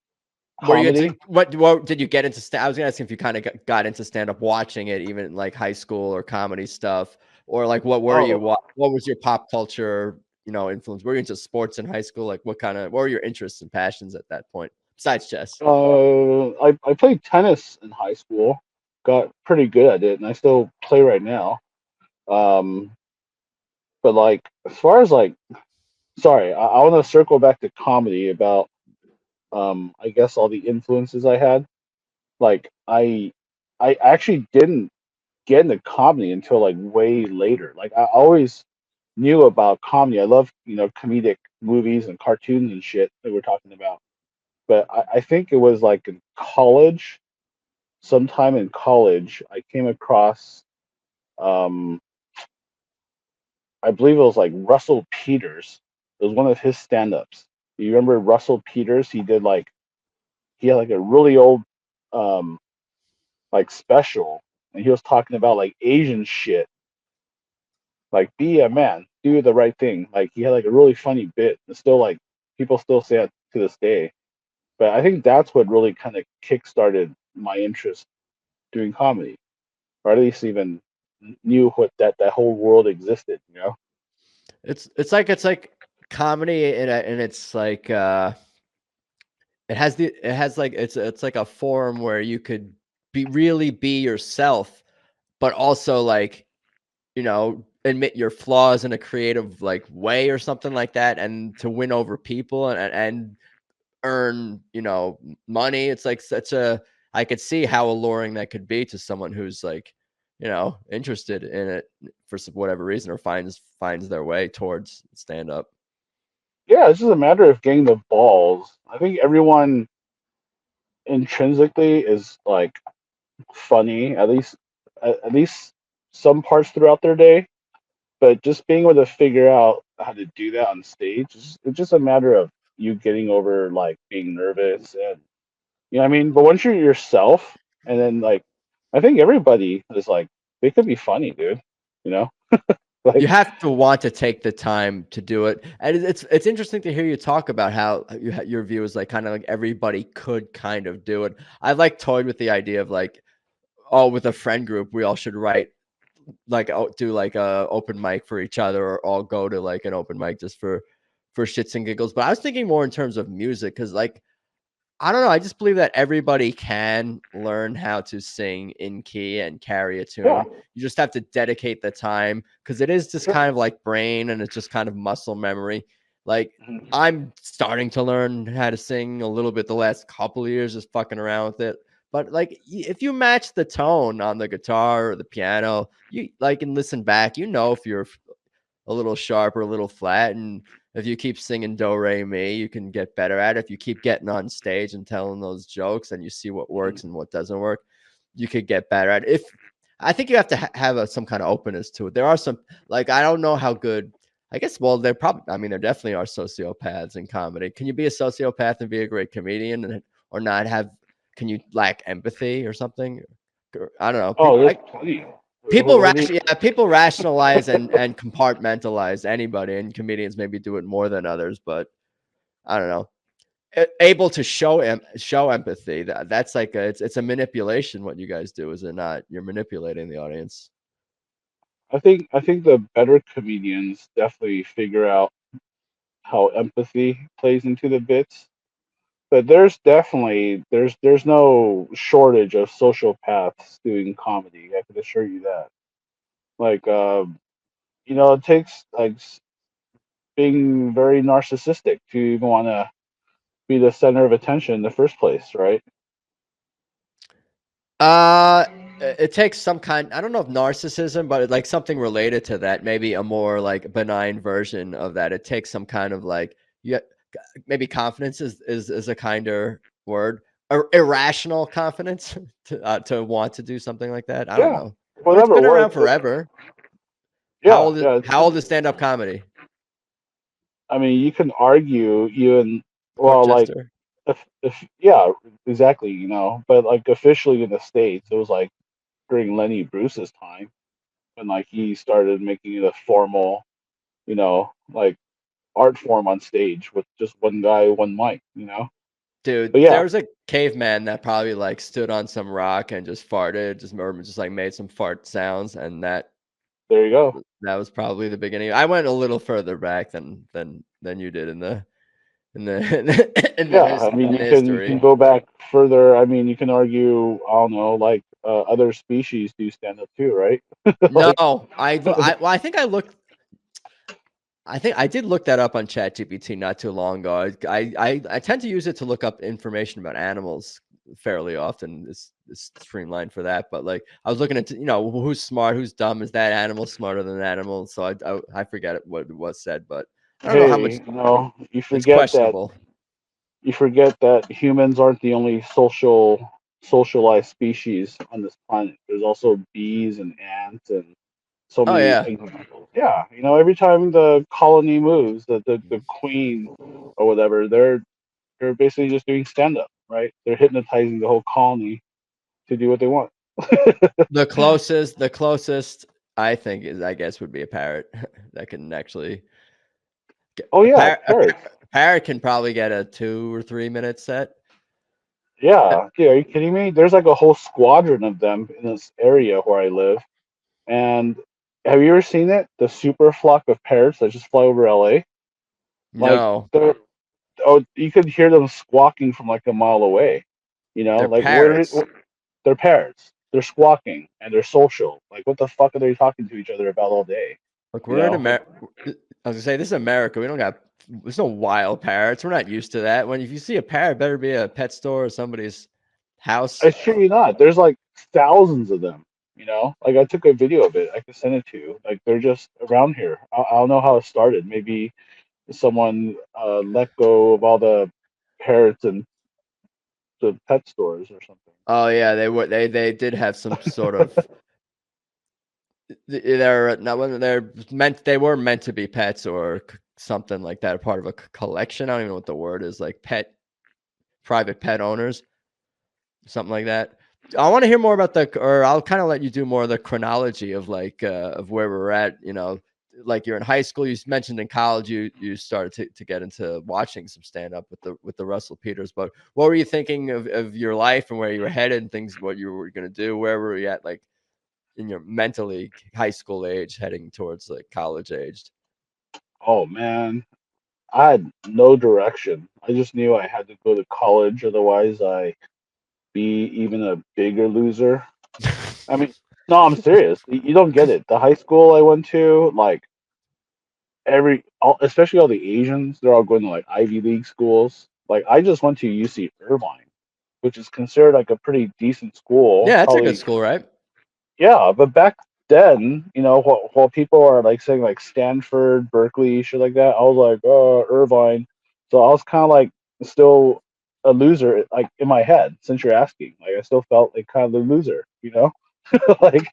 [SPEAKER 8] Were you into
[SPEAKER 9] Comedy.
[SPEAKER 8] what did you get into I was gonna ask if you kind of got into stand up watching it, even like high school or comedy stuff, or like what were you
[SPEAKER 9] Oh,
[SPEAKER 8] what was your pop culture, influence? Were you into sports in high school? Like what were your interests and passions at that point besides chess?
[SPEAKER 9] I played tennis in high school. Got pretty good at it, and I still play right now. Um, but like as far as like, sorry, I want to circle back to comedy about I guess all the influences I had. Like I actually didn't get into comedy until like way later. Like I always knew about comedy. I love, comedic movies and cartoons and shit that we're talking about. But I think it was like in college, sometime in college, I came across um I believe it was like Russell Peters. It was one of his stand-ups. You remember Russell Peters? He had like a really old um like special, and he was talking about like Asian shit, like be a man, do the right thing. Like he had like a really funny bit. It's still like people still say it to this day. But I think that's what really kind of kick-started my interest doing comedy, or at least even knew what that whole world existed.
[SPEAKER 8] It's like comedy and it's like it has like it's like a forum where you could be yourself, but also like admit your flaws in a creative like way or something like that, and to win over people and earn money. It's like such a I could see how alluring that could be to someone who's like interested in it for whatever reason, or finds their way towards stand up.
[SPEAKER 9] Yeah, it's just a matter of getting the balls. I think everyone intrinsically is like funny, at least some parts throughout their day. but just being able to figure out how to do that on stage, it's just a matter of you getting over like being nervous and you know what I mean. But once you're yourself, and then like, I think everybody is like they could be funny, dude. You know,
[SPEAKER 8] You
[SPEAKER 9] like
[SPEAKER 8] have to want to take the time to do it, and it's interesting to hear you talk about how your view is like kind of like everybody could kind of do it. I like toyed with the idea of like, oh, with a friend group, we all should write like do like a open mic for each other, or all go to like an open mic just for shits and giggles. But I was thinking more in terms of music, because like I don't know, I just believe that everybody can learn how to sing in key and carry a
[SPEAKER 9] yeah,
[SPEAKER 8] tune. You just have to dedicate the time, because it is just
[SPEAKER 9] sure.
[SPEAKER 8] kind of like brain, and it's just kind of muscle memory. Like
[SPEAKER 9] Mhm.
[SPEAKER 8] I'm starting to learn how to sing a little bit the last couple of years, just fucking around with it. But like if you match the tone on the guitar or the piano, you like and listen back, you know if you're a little sharp or a little flat. And if you keep singing do re mi, you can get better at it. If you keep getting on stage and telling those jokes, and you see what works and what doesn't work, you could get better at it. If I think you have to have some kind of openness to it. There are some, like, I don't know how good. I guess, well, they're probably, I mean, there definitely are sociopaths in comedy. Can you be a sociopath and be a great comedian, or not have, can you lack empathy or something? I don't know.
[SPEAKER 9] Oh,
[SPEAKER 8] People,
[SPEAKER 9] there's plenty. What do you,
[SPEAKER 8] People rationalize and compartmentalize anybody, and comedians maybe do it more than others. But I don't know. Able to show empathy. That's like it's a manipulation. What you guys do, is it not? You're manipulating the audience.
[SPEAKER 9] I think the better comedians definitely figure out how empathy plays into the bits. But there's definitely there's no shortage of sociopaths doing comedy. I can assure you that. Like you know, it takes like being very narcissistic to even want to be the center of attention in the first place, right?
[SPEAKER 8] Uh, it takes some kind. I don't know if narcissism, but like something related to that. Maybe a more like benign version of that. It takes some kind of like, yeah, maybe confidence is a kinder word. Irrational confidence to want to do something like that. I don't
[SPEAKER 9] Yeah,
[SPEAKER 8] know, but it's
[SPEAKER 9] whatever
[SPEAKER 8] been around
[SPEAKER 9] works.
[SPEAKER 8] forever.
[SPEAKER 9] Yeah, yeah.
[SPEAKER 8] How old is stand up comedy?
[SPEAKER 9] I mean, you can argue even well, like
[SPEAKER 8] Portchester.
[SPEAKER 9] if yeah, exactly, you know, but like officially in the states, it was like during Lenny Bruce's time when like he started making it a formal, you know, like art form on stage with just one guy, one mic, you know.
[SPEAKER 8] Dude,
[SPEAKER 9] But
[SPEAKER 8] there
[SPEAKER 9] yeah,
[SPEAKER 8] was a caveman that probably like stood on some rock and just farted, just like made some fart sounds, and
[SPEAKER 9] there you go.
[SPEAKER 8] that was probably the beginning. I went a little further back than you did in the
[SPEAKER 9] Yeah, I mean,
[SPEAKER 8] in the
[SPEAKER 9] you can
[SPEAKER 8] history.
[SPEAKER 9] go back further. I mean, you can argue, I don't know, like other species do stand up too, right?
[SPEAKER 8] No,
[SPEAKER 9] Like,
[SPEAKER 8] well, I think I looked. I think I did look that up on ChatGPT not too long ago. I tend to use it to look up information about animals fairly often. It's streamlined for that. But like I was looking at, who's smart, who's dumb. Is that animal smarter than animal? So I forget what it was said, but I don't know how much
[SPEAKER 9] hey, you know,
[SPEAKER 8] it's questionable.
[SPEAKER 9] you forget that humans aren't the only socialized species on this planet. There's also bees and ants and so
[SPEAKER 8] Oh
[SPEAKER 9] many
[SPEAKER 8] yeah,
[SPEAKER 9] things. Yeah, you know, every time the colony moves, the queen or whatever, they're basically just doing stand up, right? They're hypnotizing the whole colony to do what they want.
[SPEAKER 8] the closest I think is, I guess, would be a parrot that can actually
[SPEAKER 9] Oh
[SPEAKER 8] a
[SPEAKER 9] yeah,
[SPEAKER 8] parrot.
[SPEAKER 9] parrots.
[SPEAKER 8] A parrot can probably get a 2 or 3 minute set.
[SPEAKER 9] Yeah, dude, are you kidding me? There's like a whole squadron of them in this area where I live. And have you ever seen it? The super flock of parrots that just fly over LA? Like
[SPEAKER 8] No,
[SPEAKER 9] they're oh, you could hear them squawking from like a mile away. You know,
[SPEAKER 8] they're
[SPEAKER 9] like
[SPEAKER 8] parrots.
[SPEAKER 9] they're parrots. They're squawking and they're social. Like what the fuck are they talking to each other about all day?
[SPEAKER 8] Look,
[SPEAKER 9] You
[SPEAKER 8] we're in
[SPEAKER 9] know?
[SPEAKER 8] America. I was gonna say, this is America. We don't got. There's no wild parrots. We're not used to that. When if you see a parrot, better be a pet store or somebody's house.
[SPEAKER 9] I shit you not. There's like thousands of them. You know, like I took a video of it. I could send it to you. Like they're just around here. I don't know how it started. Maybe someone let go of all the parrots and the pet stores or something.
[SPEAKER 8] Oh yeah, they were. They did have some sort of. they're not they were meant to be pets or something like that, part of a collection. I don't even know what the word is, like private pet owners, something like that. I want to hear more about or I'll kind of let you do more of the chronology of like of where we're at. Like you're in high school. You mentioned in college you started to get into watching some stand up with the Russell Peters. But what were you thinking of your life and where you were headed and things, what you were going to do? Where were you at, like in your mentally high school age, heading towards like college aged?
[SPEAKER 9] Oh man, I had no direction. I just knew I had to go to college, otherwise I be even a bigger loser. I mean, no, I'm serious. You don't get it. The high school I went to, like especially all the Asians, they're all going to like Ivy League schools. Like I just went to UC Irvine, which is considered like a pretty decent school.
[SPEAKER 8] Yeah, that's a good
[SPEAKER 9] Probably,
[SPEAKER 8] school, right?
[SPEAKER 9] yeah. But back then, while people are like saying like Stanford, Berkeley, shit like that, I was like, Irvine. So I was kind of like still a loser, like in my head. Since you're asking, like I still felt like kind of the loser. Like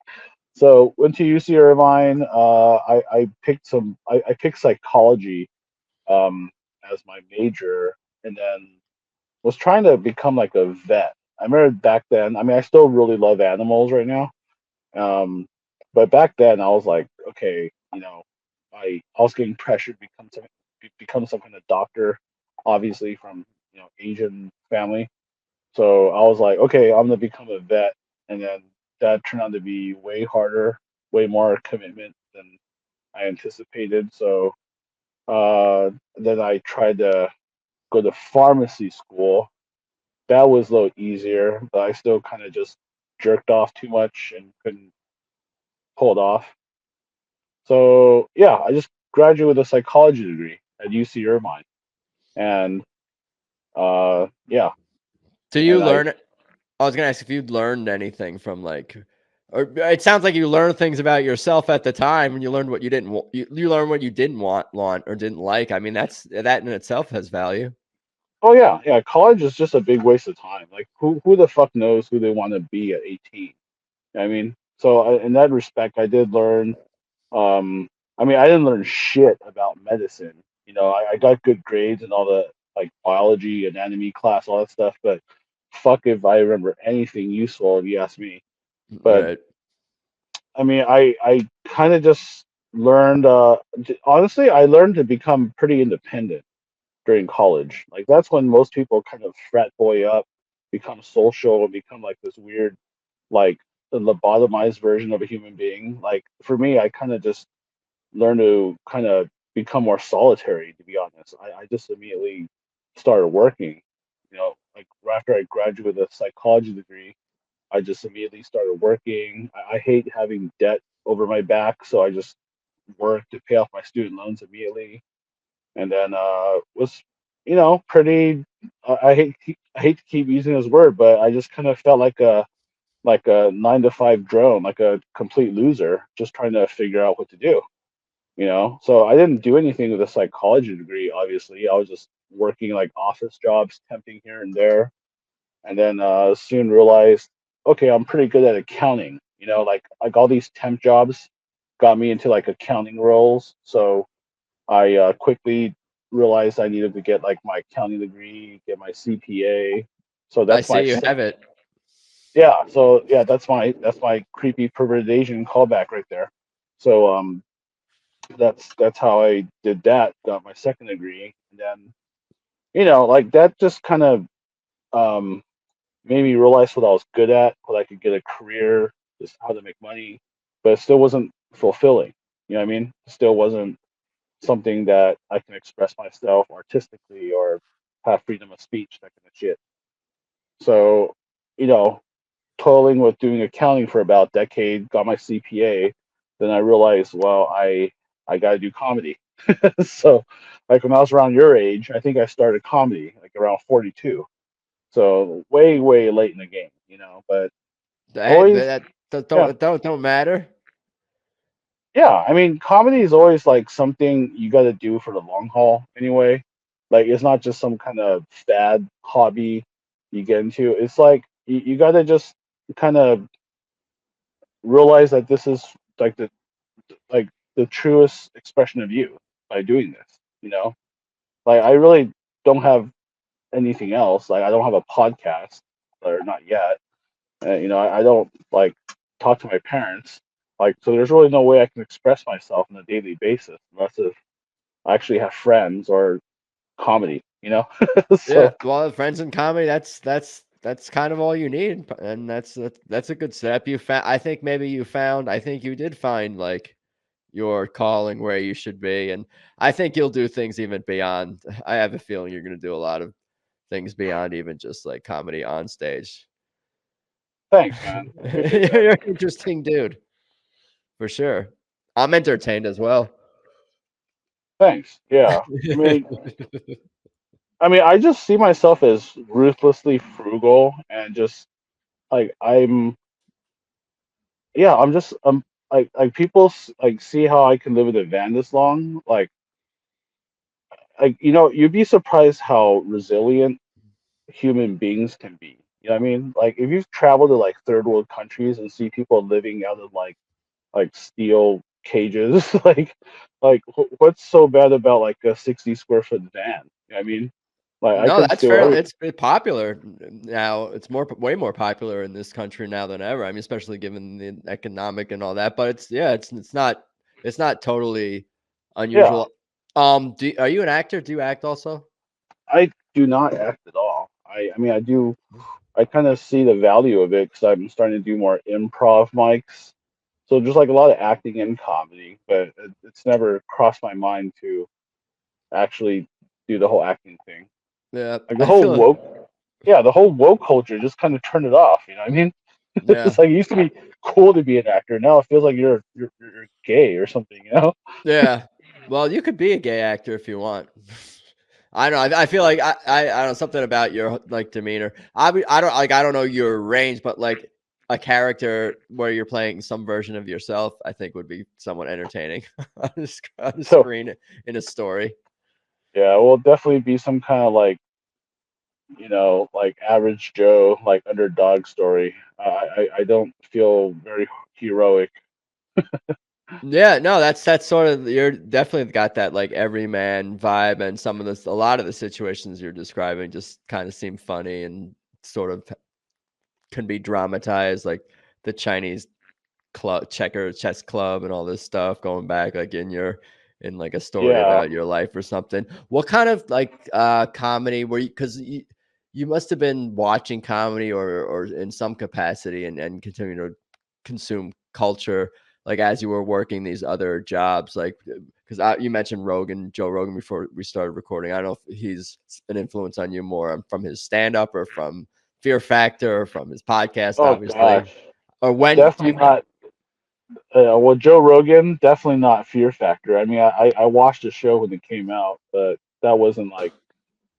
[SPEAKER 9] so went to UC Irvine. I picked I picked psychology um, as my major, and then was trying to become like a vet. I remember back then. I mean, I still really love animals right now. Um, but back then, I was like, okay, I was getting pressured to become some kind of doctor, obviously from Asian family. So I was like, okay, I'm gonna become a vet, and then that turned out to be way harder, way more commitment than I anticipated. So then I tried to go to pharmacy school. That was a little easier, but I still kind of just jerked off too much and couldn't pull it off. So yeah, I just graduated with a psychology degree at UC Irvine, and yeah,
[SPEAKER 8] Do you
[SPEAKER 9] and
[SPEAKER 8] learn? I was gonna ask if you'd learned anything from like, or it sounds like you learned things about yourself at the time, and you learned what you didn't want. You learned what you didn't want or didn't like. I mean, that in itself has value.
[SPEAKER 9] oh yeah, college is just a big waste of time. Like who the fuck knows who they want to be at 18? I mean, so in that respect, I did learn. I mean, I didn't learn shit about medicine. I got good grades in all the like biology, anatomy class, all that stuff. But fuck if I remember anything useful if you ask me. But
[SPEAKER 8] Right.
[SPEAKER 9] I mean, I kind of just learned. Honestly, I learned to become pretty independent during college. Like that's when most people kind of frat boy up, become social, and become like this weird, like the lobotomized version of a human being. Like for me, I kind of just learned to kind of become more solitary. To be honest, I just immediately started working. Like right after I graduated with a psychology degree, I just immediately started working. I hate having debt over my back, so I just worked to pay off my student loans immediately, and then was pretty. I hate to keep using this word, but I just kind of felt like a 9 to 5 drone, like a complete loser, just trying to figure out what to do. So I didn't do anything with a psychology degree. Obviously, I was just working like office jobs, temping here and there, and then soon realized, okay, I'm pretty good at accounting. Like all these temp jobs got me into like accounting roles. So I quickly realized I needed to get like my accounting degree, get my CPA. So
[SPEAKER 8] I
[SPEAKER 9] that's
[SPEAKER 8] see
[SPEAKER 9] my
[SPEAKER 8] you have it.
[SPEAKER 9] yeah. So yeah, that's my creepy perverted Asian callback right there. So that's how I did that. Got my second degree, and then like that just kind of um made me realize what I was good at, what I could get a career, just how to make money, but it still wasn't fulfilling. You know what I mean? It still wasn't something that I can express myself artistically or have freedom of speech, that kind of shit. So, you know, toiling with doing accounting for about a decade, got my CPA, then I realized, well, I got to do comedy. So, like when I was around your age, I think I started comedy like around 42. So way, way late in the game. But always,
[SPEAKER 8] That
[SPEAKER 9] yeah,
[SPEAKER 8] don't matter.
[SPEAKER 9] yeah. I mean, comedy is always like something you got to do for the long haul anyway. Like it's not just some kind of fad hobby you get into. It's like you got to just kind of realize that this is like the truest expression of you by doing this. You know, like I really don't have anything else. Like I don't have a podcast, or not yet. You know, I don't like talk to my parents. Like, so there's really no way I can express myself on a daily basis unless if I actually have friends or comedy. You know,
[SPEAKER 8] Yeah,
[SPEAKER 9] so
[SPEAKER 8] well, friends in comedy, that's kind of all you need, and that's a good step. You found, I think maybe you found, I think you did find like your calling where you should be, and I think you'll do things even beyond. I have a feeling you're going to do a lot of things beyond even just like comedy on stage.
[SPEAKER 9] thanks, man. I appreciate that.
[SPEAKER 8] You're an interesting dude for sure. I'm entertained as well.
[SPEAKER 9] Thanks. Yeah. I mean, I just see myself as ruthlessly frugal and just like I'm just like people like see how I can live in a van this long. Like you know, you'd be surprised how resilient human beings can be. You know what I mean? Like if you've traveled to like third world countries and see people living out of like steel cages, what's so bad about like a 60 square foot van? You know what I mean? Like I
[SPEAKER 8] No,
[SPEAKER 9] can
[SPEAKER 8] that's
[SPEAKER 9] still
[SPEAKER 8] fair. It's popular now. It's way more popular in this country now than ever. I mean, especially given the economic and all that. But it's not totally
[SPEAKER 9] yeah.
[SPEAKER 8] unusual. Are you an actor? Do you act also?
[SPEAKER 9] I do not act at all. I mean I do. I kind of see the value of it because I'm starting to do more improv mics. So just like a lot of acting and comedy, but it's never crossed my mind to actually do the whole acting thing.
[SPEAKER 8] Yeah,
[SPEAKER 9] Like
[SPEAKER 8] I feel like,
[SPEAKER 9] the whole woke culture just kind of turned it off. You know what I mean?
[SPEAKER 8] yeah,
[SPEAKER 9] It's like it used to be cool to be an actor. Now it feels like you're gay or something. You know?
[SPEAKER 8] yeah. Well, you could be a gay actor if you want. I don't know. I feel like I don't know, something about your like demeanor. I don't know your range, but like a character where you're playing some version of yourself, I think would be somewhat entertaining on the
[SPEAKER 9] So
[SPEAKER 8] screen in a story.
[SPEAKER 9] yeah, it will definitely be some kind of like like average Joe, like underdog story. I don't feel very heroic.
[SPEAKER 8] Yeah, no, that's sort of, you're definitely got that like everyman vibe, and a lot of the situations you're describing just kind of seem funny and sort of can be dramatized, like the Chinese chess club and all this stuff going back like in like a story
[SPEAKER 9] Yeah.
[SPEAKER 8] about your life or something. What kind of like comedy were you, because you must have been watching comedy or in some capacity and continuing to consume culture like as you were working these other jobs, like because you mentioned Joe Rogan before we started recording. I don't know if he's an influence on you more from his stand-up or from Fear Factor or from his podcast,
[SPEAKER 9] Oh
[SPEAKER 8] obviously.
[SPEAKER 9] gosh.
[SPEAKER 8] Or when do
[SPEAKER 9] Definitely
[SPEAKER 8] you,
[SPEAKER 9] not. Well, Joe Rogan, definitely not Fear Factor. I mean, I watched the show when it came out, but that wasn't like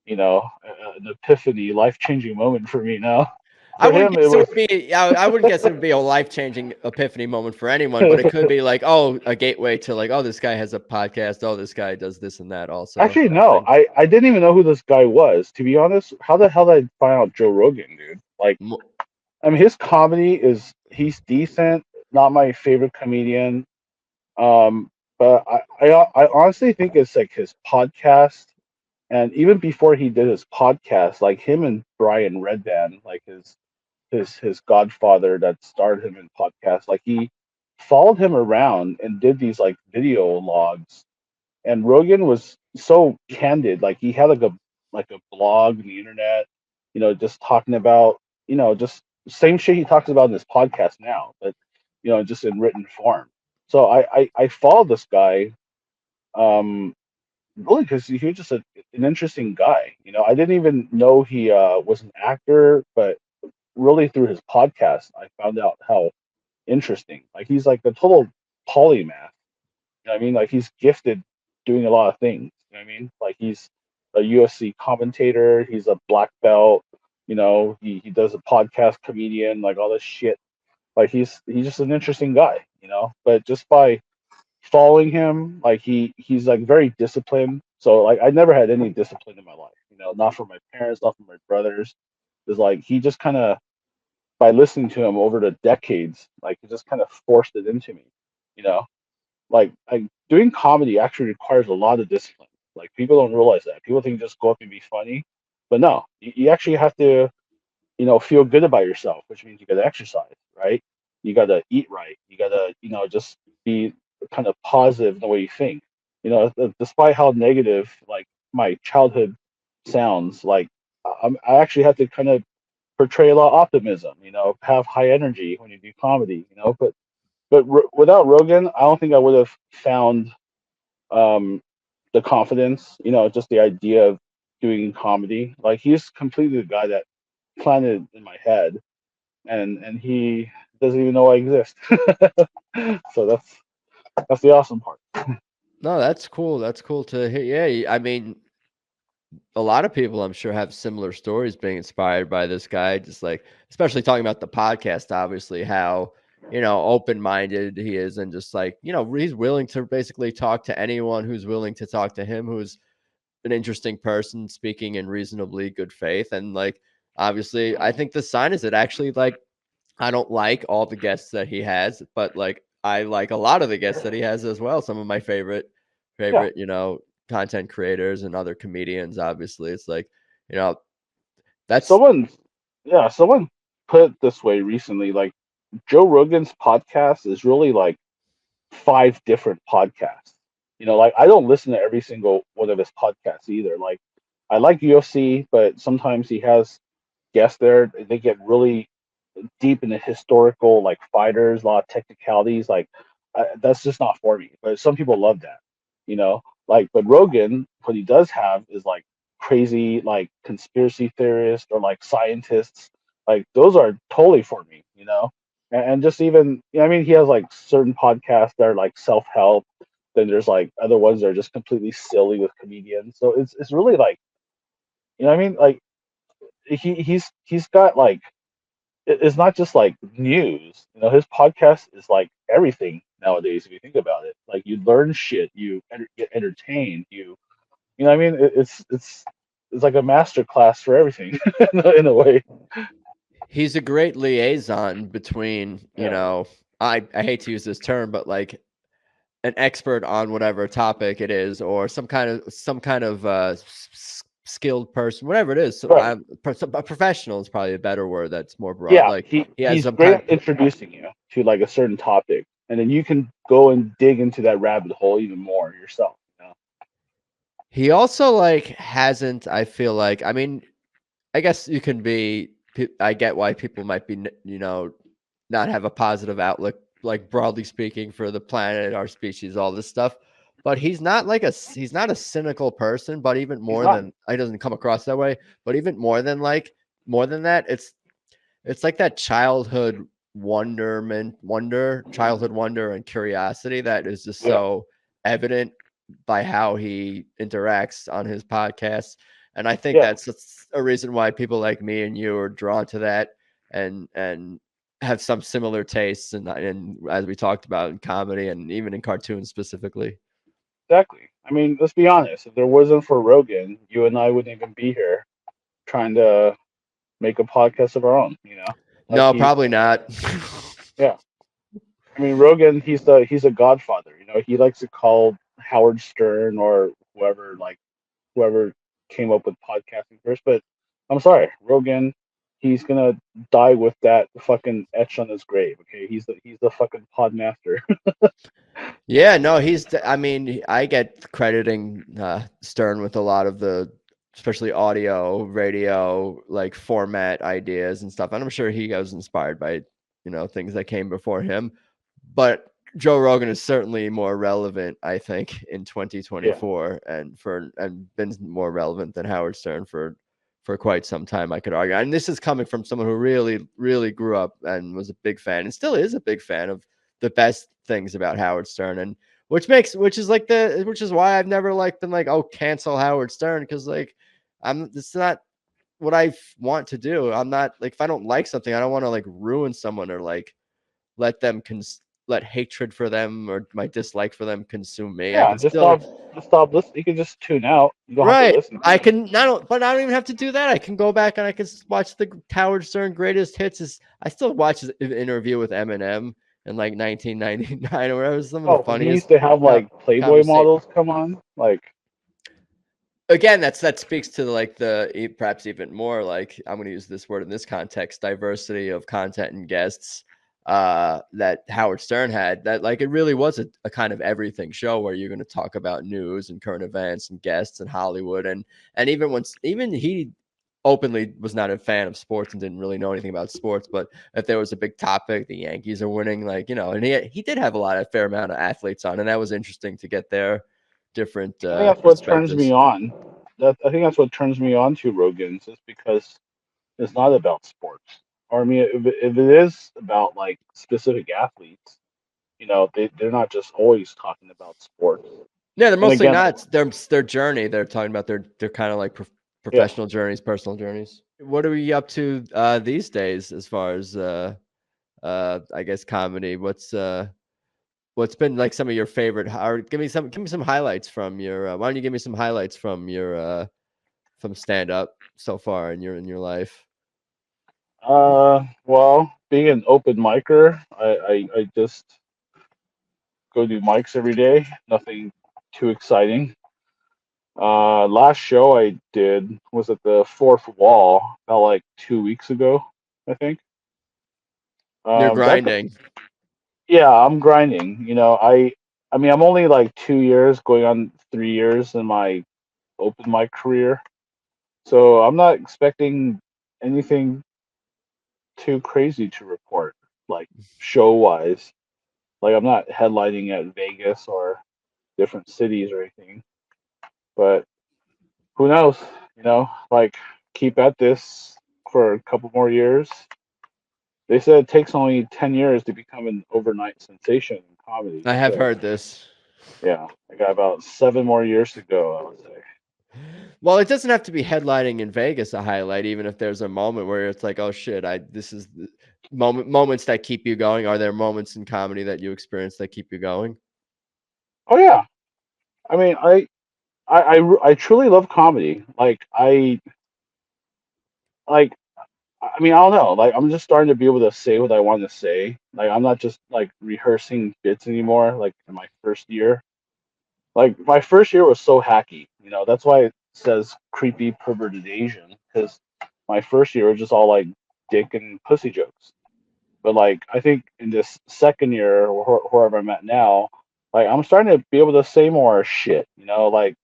[SPEAKER 9] an epiphany, life changing moment for me. No,
[SPEAKER 8] I
[SPEAKER 9] for
[SPEAKER 8] wouldn't
[SPEAKER 9] him it
[SPEAKER 8] guess it
[SPEAKER 9] was.
[SPEAKER 8] would be. I wouldn't guess it would be a life-changing epiphany moment for anyone, but it could be like, oh, a gateway to like, oh, this guy has a podcast. Oh, this guy does this and that also.
[SPEAKER 9] Actually,
[SPEAKER 8] Type
[SPEAKER 9] no,
[SPEAKER 8] thing.
[SPEAKER 9] I didn't even know who this guy was. To be honest, how the hell did I find out Joe Rogan, dude? Like,
[SPEAKER 8] Mo-
[SPEAKER 9] I mean, his comedy he's decent. Not my favorite comedian. Um, but I honestly think it's like his podcast, and even before he did his podcast, like him and Brian Redban, like his godfather that started him in podcasts, like he followed him around and did these like video logs. And Rogan was so candid, like he had like a blog on the internet, just talking about just same shit he talks about in his podcast now, but just in written form. So I followed this guy, um really because he was just an interesting guy. I didn't even know he was an actor, but really through his podcast, I found out how interesting. Like he's like a total polymath. You know what I mean? Like he's gifted doing a lot of things. You know what I mean? Like he's a UFC commentator. He's a black belt. He does a podcast, comedian, like all this shit. Like he's just an interesting guy. But just by following him, like he's like very disciplined. So like I never had any discipline in my life. Not from my parents, not from my brothers. It's like he just kind of by listening to him over the decades, like he just kind of forced it into me. You know, like doing comedy actually requires a lot of discipline. Like people don't realize that. People think just go up and be funny, but no, you actually have to, feel good about yourself, which means you got to exercise, right? You got to eat right. You got to, just be kind of positive in the way you think. Despite how negative like my childhood sounds, like I actually have to kind of portray a lot of optimism. Have high energy when you do comedy. But without Rogan, I don't think I would have found um, the confidence. Just the idea of doing comedy. Like he's completely the guy that planted in my head, and he doesn't even know I exist. So that's the awesome part.
[SPEAKER 8] No, that's cool. That's cool to hear. Yeah, I mean, a lot of people I'm sure have similar stories being inspired by this guy, just like, especially talking about the podcast, obviously, how, open-minded he is, and just like, he's willing to basically talk to anyone who's willing to talk to him, who's an interesting person speaking in reasonably good faith. And like, obviously, I think the sign is that actually, like, I don't like all the guests that he has, but like I like a lot of the guests that he has as well. Some of my favorite,
[SPEAKER 9] Yeah.
[SPEAKER 8] content creators and other comedians. Obviously, it's like, that's
[SPEAKER 9] Someone put it this way recently, like Joe Rogan's podcast is really like 5 different podcasts. Like I don't listen to every single one of his podcasts either. Like I like UFC, but sometimes he has guests there. They get really deep into historical like fighters, a lot of technicalities. Like that's just not for me. But some people love that, you know. But Rogan, what he does have is like crazy like conspiracy theorists or like scientists. Like those are totally for me, and just even I mean he has like certain podcasts that are like self help. Then there's like other ones that are just completely silly with comedians. So it's really like what I mean like he's got like it's not just like news. His podcast is like everything nowadays. If you think about it, like you learn shit, you get entertained, what I mean. It's like a master class for everything in a way.
[SPEAKER 8] he's a great liaison between,
[SPEAKER 9] Yeah.
[SPEAKER 8] I hate to use this term, but like an expert on whatever topic it is, or some kind of skilled person, whatever it is. So
[SPEAKER 9] Right.
[SPEAKER 8] a professional is probably a better word. That's more broad.
[SPEAKER 9] Yeah,
[SPEAKER 8] Like he has
[SPEAKER 9] he's
[SPEAKER 8] some
[SPEAKER 9] great
[SPEAKER 8] kind.
[SPEAKER 9] at introducing you to like a certain topic, and then you can go and dig into that rabbit hole even more yourself.
[SPEAKER 8] He also like hasn't. I feel like. I mean, I guess you can be. I get why people might be, not have a positive outlook, like broadly speaking, for the planet, our species, all this stuff. But he's not he's not a cynical person. But even more than, he doesn't come across that way. But even more than that, it's like that childhood childhood wonder and curiosity that is just so evident by how he interacts on his podcast. And I think that's a reason why people like me and you are drawn to that, and have some similar tastes, and as we talked about, in comedy and even in cartoons specifically.
[SPEAKER 9] Exactly. I mean, let's be honest. If there wasn't for Rogan, you and I wouldn't even be here trying to make a podcast of our own.
[SPEAKER 8] No, probably not.
[SPEAKER 9] Yeah. I mean, Rogan, he's a godfather. He likes to call Howard Stern or whoever came up with podcasting first. But I'm sorry, Rogan, he's gonna die with that fucking etch on his grave. Okay, he's the fucking pod master.
[SPEAKER 8] Yeah, no, I mean, I get crediting Stern with a lot of the, especially audio, radio, like format ideas and stuff. And I'm sure he was inspired by, things that came before him. But Joe Rogan is certainly more relevant, I think, in 2024, and been more relevant than Howard Stern for quite some time, I could argue. And this is coming from someone who really, really grew up and was a big fan, and still is a big fan of the best things about Howard Stern, and which is why I've never been like, oh, cancel Howard Stern, because like it's not what I want to do. I'm not like, if I don't like something, I don't want to like ruin someone or like let them let hatred for them or my dislike for them consume me.
[SPEAKER 9] Yeah,
[SPEAKER 8] I can still
[SPEAKER 9] stop listening. You can just tune out. You don't have
[SPEAKER 8] right.
[SPEAKER 9] to listen.
[SPEAKER 8] I can but I don't even have to do that. I can go back and I can watch the Howard Stern greatest hits. I still watch his interview with Eminem, in like 1999 or whatever. Some of the
[SPEAKER 9] Oh, when he
[SPEAKER 8] funniest
[SPEAKER 9] used to have like Playboy models come on, like.
[SPEAKER 8] Again, that speaks to like perhaps even more like, I'm going to use this word in this context, diversity of content and guests that Howard Stern had. That like it really was a kind of everything show where you're going to talk about news and current events and guests and Hollywood and even he openly was not a fan of sports and didn't really know anything about sports, but if there was a big topic, the Yankees are winning, like, you know, and he did have a fair amount of athletes on, and that was interesting to get their different
[SPEAKER 9] I think that's what turns me on. I think that's what turns me on to Rogan's, is because it's not about sports. Or I mean, if it is about like specific athletes, you know, they're not just always talking about sports.
[SPEAKER 8] Yeah, they're mostly
[SPEAKER 9] again,
[SPEAKER 8] not. Their journey. They're talking about their kind of like professional journeys, personal journeys. What are we up to these days as far as I guess comedy? What's been like some of your favorite? Or give me some highlights from your. Why don't you give me some highlights from your from stand up so far in your life?
[SPEAKER 9] Well, being an open micer, I just go do mics every day. Nothing too exciting. Last show I did was at the Fourth Wall about like 2 weeks ago, I think.
[SPEAKER 8] You're grinding.
[SPEAKER 9] Yeah, I'm grinding. You know, I mean, I'm only like 2 years, going on 3 years in my open mic career, so I'm not expecting anything too crazy to report, like show wise. Like I'm not headlining at Vegas or different cities or anything, but who knows? You know, like keep at this for a couple more years. They said it takes only 10 years to become an overnight sensation in comedy.
[SPEAKER 8] I have heard this.
[SPEAKER 9] Yeah, I got about 7 more years to go, I would say.
[SPEAKER 8] Well, it doesn't have to be headlining in Vegas a highlight, even if there's a moment where it's like, oh shit, this is the moments that keep you going. Are there moments in comedy that you experience that keep you going?
[SPEAKER 9] Oh yeah. I mean, I truly love comedy. I mean, I don't know. Like, I'm just starting to be able to say what I want to say. Like, I'm not just like rehearsing bits anymore. Like in my first year, like my first year was so hacky. You know, that's why it says creepy perverted Asian, because my first year was just all like dick and pussy jokes. But like, I think in this second year, or wherever I'm at now, like I'm starting to be able to say more shit. You know, like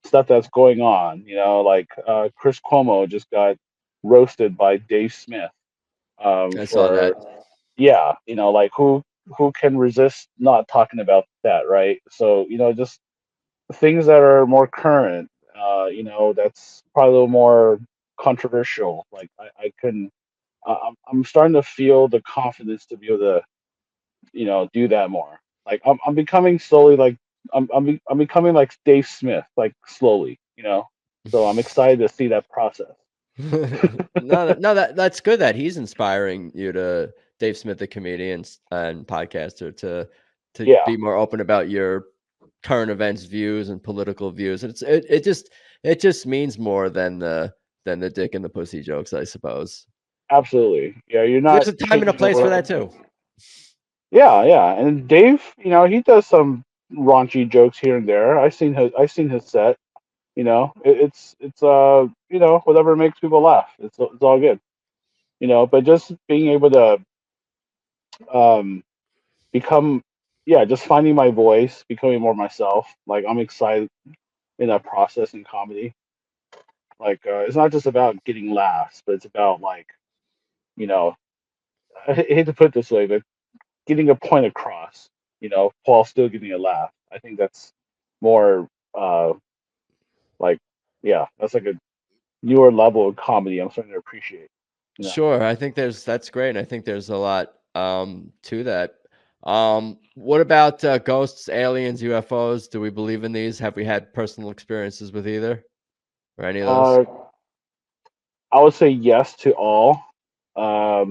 [SPEAKER 9] stuff that's going on. You know, like Chris Cuomo just got roasted by Dave Smith.
[SPEAKER 8] I saw that.
[SPEAKER 9] Yeah, you know, like who can resist not talking about that, right? So you know, just things that are more current. You know, that's probably a little more controversial. Like I can, I'm starting to feel the confidence to be able to, you know, do that more. Like I'm becoming slowly like I'm becoming like Dave Smith, like slowly, you know. So I'm excited to see that process.
[SPEAKER 8] That's good that he's inspiring you to, Dave Smith, the comedian and podcaster, to be more open about your current events views and political views. It just means more than the dick and the pussy jokes, I suppose.
[SPEAKER 9] Absolutely. Yeah, you're not.
[SPEAKER 8] There's a time and a place for that too.
[SPEAKER 9] Yeah. And Dave, you know, he does some raunchy jokes here and there. I've seen his set. You know, it's you know, whatever makes people laugh. It's all good. You know, but just being able to become, just finding my voice, becoming more myself. Like I'm excited in that process in comedy. Like it's not just about getting laughs, but it's about like, you know, I hate to put it this way, but getting a point across, you know, while still getting a laugh. I think that's more like, that's like a newer level of comedy I'm starting to appreciate. You know?
[SPEAKER 8] Sure, I think that's great, and I think there's a lot to that. What about ghosts, aliens, UFOs? Do we believe in these? Have we had personal experiences with either or any of those?
[SPEAKER 9] I would say yes to all. I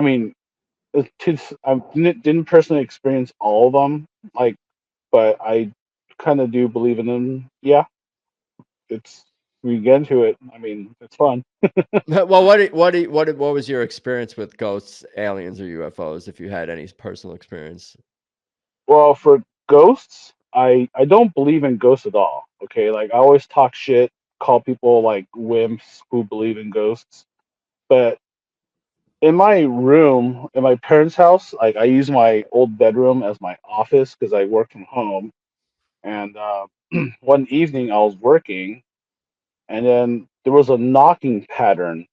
[SPEAKER 9] mean, I didn't personally experience all of them, like, but I kind of do believe in them. Yeah, it's we get into it, I mean, it's fun.
[SPEAKER 8] Well, what was your experience with ghosts, aliens, or UFOs? If you had any personal experience.
[SPEAKER 9] Well, for ghosts, I don't believe in ghosts at all. Okay, like I always talk shit, call people like wimps who believe in ghosts. But in my room, in my parents' house, like I use my old bedroom as my office because I work from home. And one evening I was working, and then there was a knocking pattern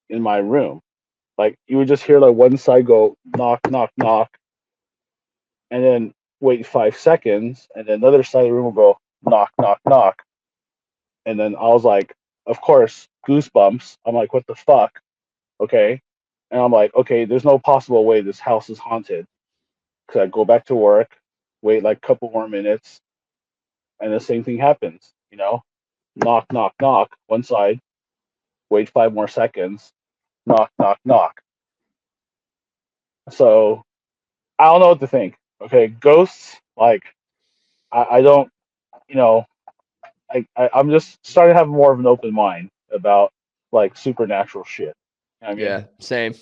[SPEAKER 9] in my room. Like you would just hear like one side go knock, knock, knock, and then wait 5 seconds, and then the other side of the room will go knock, knock, knock. And then I was like, of course, goosebumps. I'm like, what the fuck? Okay. And I'm like, okay, there's no possible way this house is haunted. Because I go back to work, wait like a couple more minutes, and the same thing happens, knock, knock, knock, one side, wait 5 more seconds, knock, knock, knock. So I don't know what to think. Okay, ghosts, like, I don't, you know, I'm just starting to have more of an open mind about like supernatural shit. I mean,
[SPEAKER 8] Yeah, same.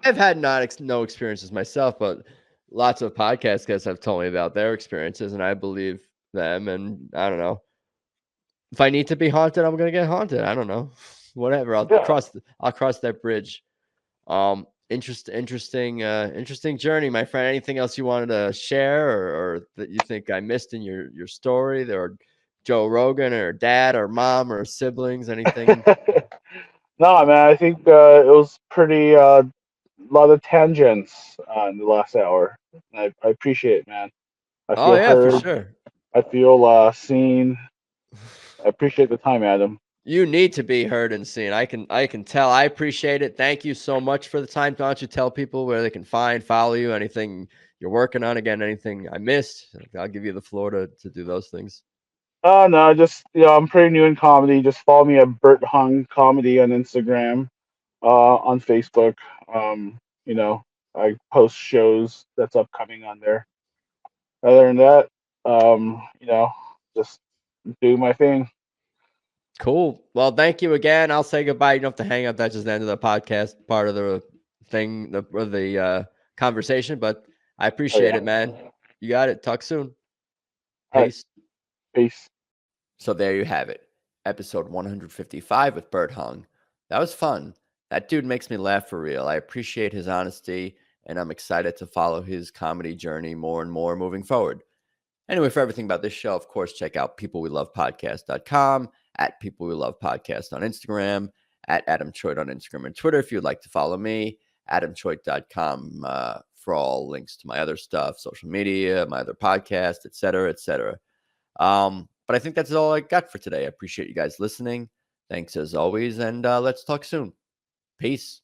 [SPEAKER 8] I've had no experiences myself, but lots of podcast guests have told me about their experiences, and I believe them. And I don't know if I need to be haunted, I'm gonna get haunted. I don't know, whatever. I'll
[SPEAKER 9] Yeah.
[SPEAKER 8] cross that bridge. Interesting journey, my friend. Anything else you wanted to share, or that you think I missed in your story, or Joe Rogan, or dad, or mom, or siblings? Anything?
[SPEAKER 9] No, man, I think it was pretty lot of tangents in the last hour. I appreciate it, man. I
[SPEAKER 8] Oh
[SPEAKER 9] feel
[SPEAKER 8] yeah, for
[SPEAKER 9] heard.
[SPEAKER 8] sure.
[SPEAKER 9] I feel seen. I appreciate the time, Adam.
[SPEAKER 8] You need to be heard and seen. I can tell. I appreciate it. Thank you so much for the time. Why don't you tell people where they can follow you, anything you're working on? Again, anything I missed, I'll give you the floor to do those things.
[SPEAKER 9] Oh no, just I'm pretty new in comedy. Just follow me at Bert Hung Comedy on Instagram, on Facebook. You know, I post shows that's upcoming on there. Other than that, just do my thing.
[SPEAKER 8] Cool. Well, thank you again. I'll say goodbye. You don't have to hang up. That's just the end of the podcast, part of the thing, the conversation. But I appreciate it, man. You got it. Talk soon.
[SPEAKER 9] All right.
[SPEAKER 8] Peace.
[SPEAKER 9] Peace.
[SPEAKER 8] So there you have it. Episode 155 with Bert Hung. That was fun. That dude makes me laugh for real. I appreciate his honesty, and I'm excited to follow his comedy journey more and more moving forward. Anyway, for everything about this show, of course, check out peoplewelovepodcast.com, at People We Love Podcast on Instagram, at Adam Choit on Instagram and Twitter if you'd like to follow me, adamchoit.com for all links to my other stuff, social media, my other podcast, etc., etc. But I think that's all I got for today. I appreciate you guys listening. Thanks as always, and let's talk soon. Peace.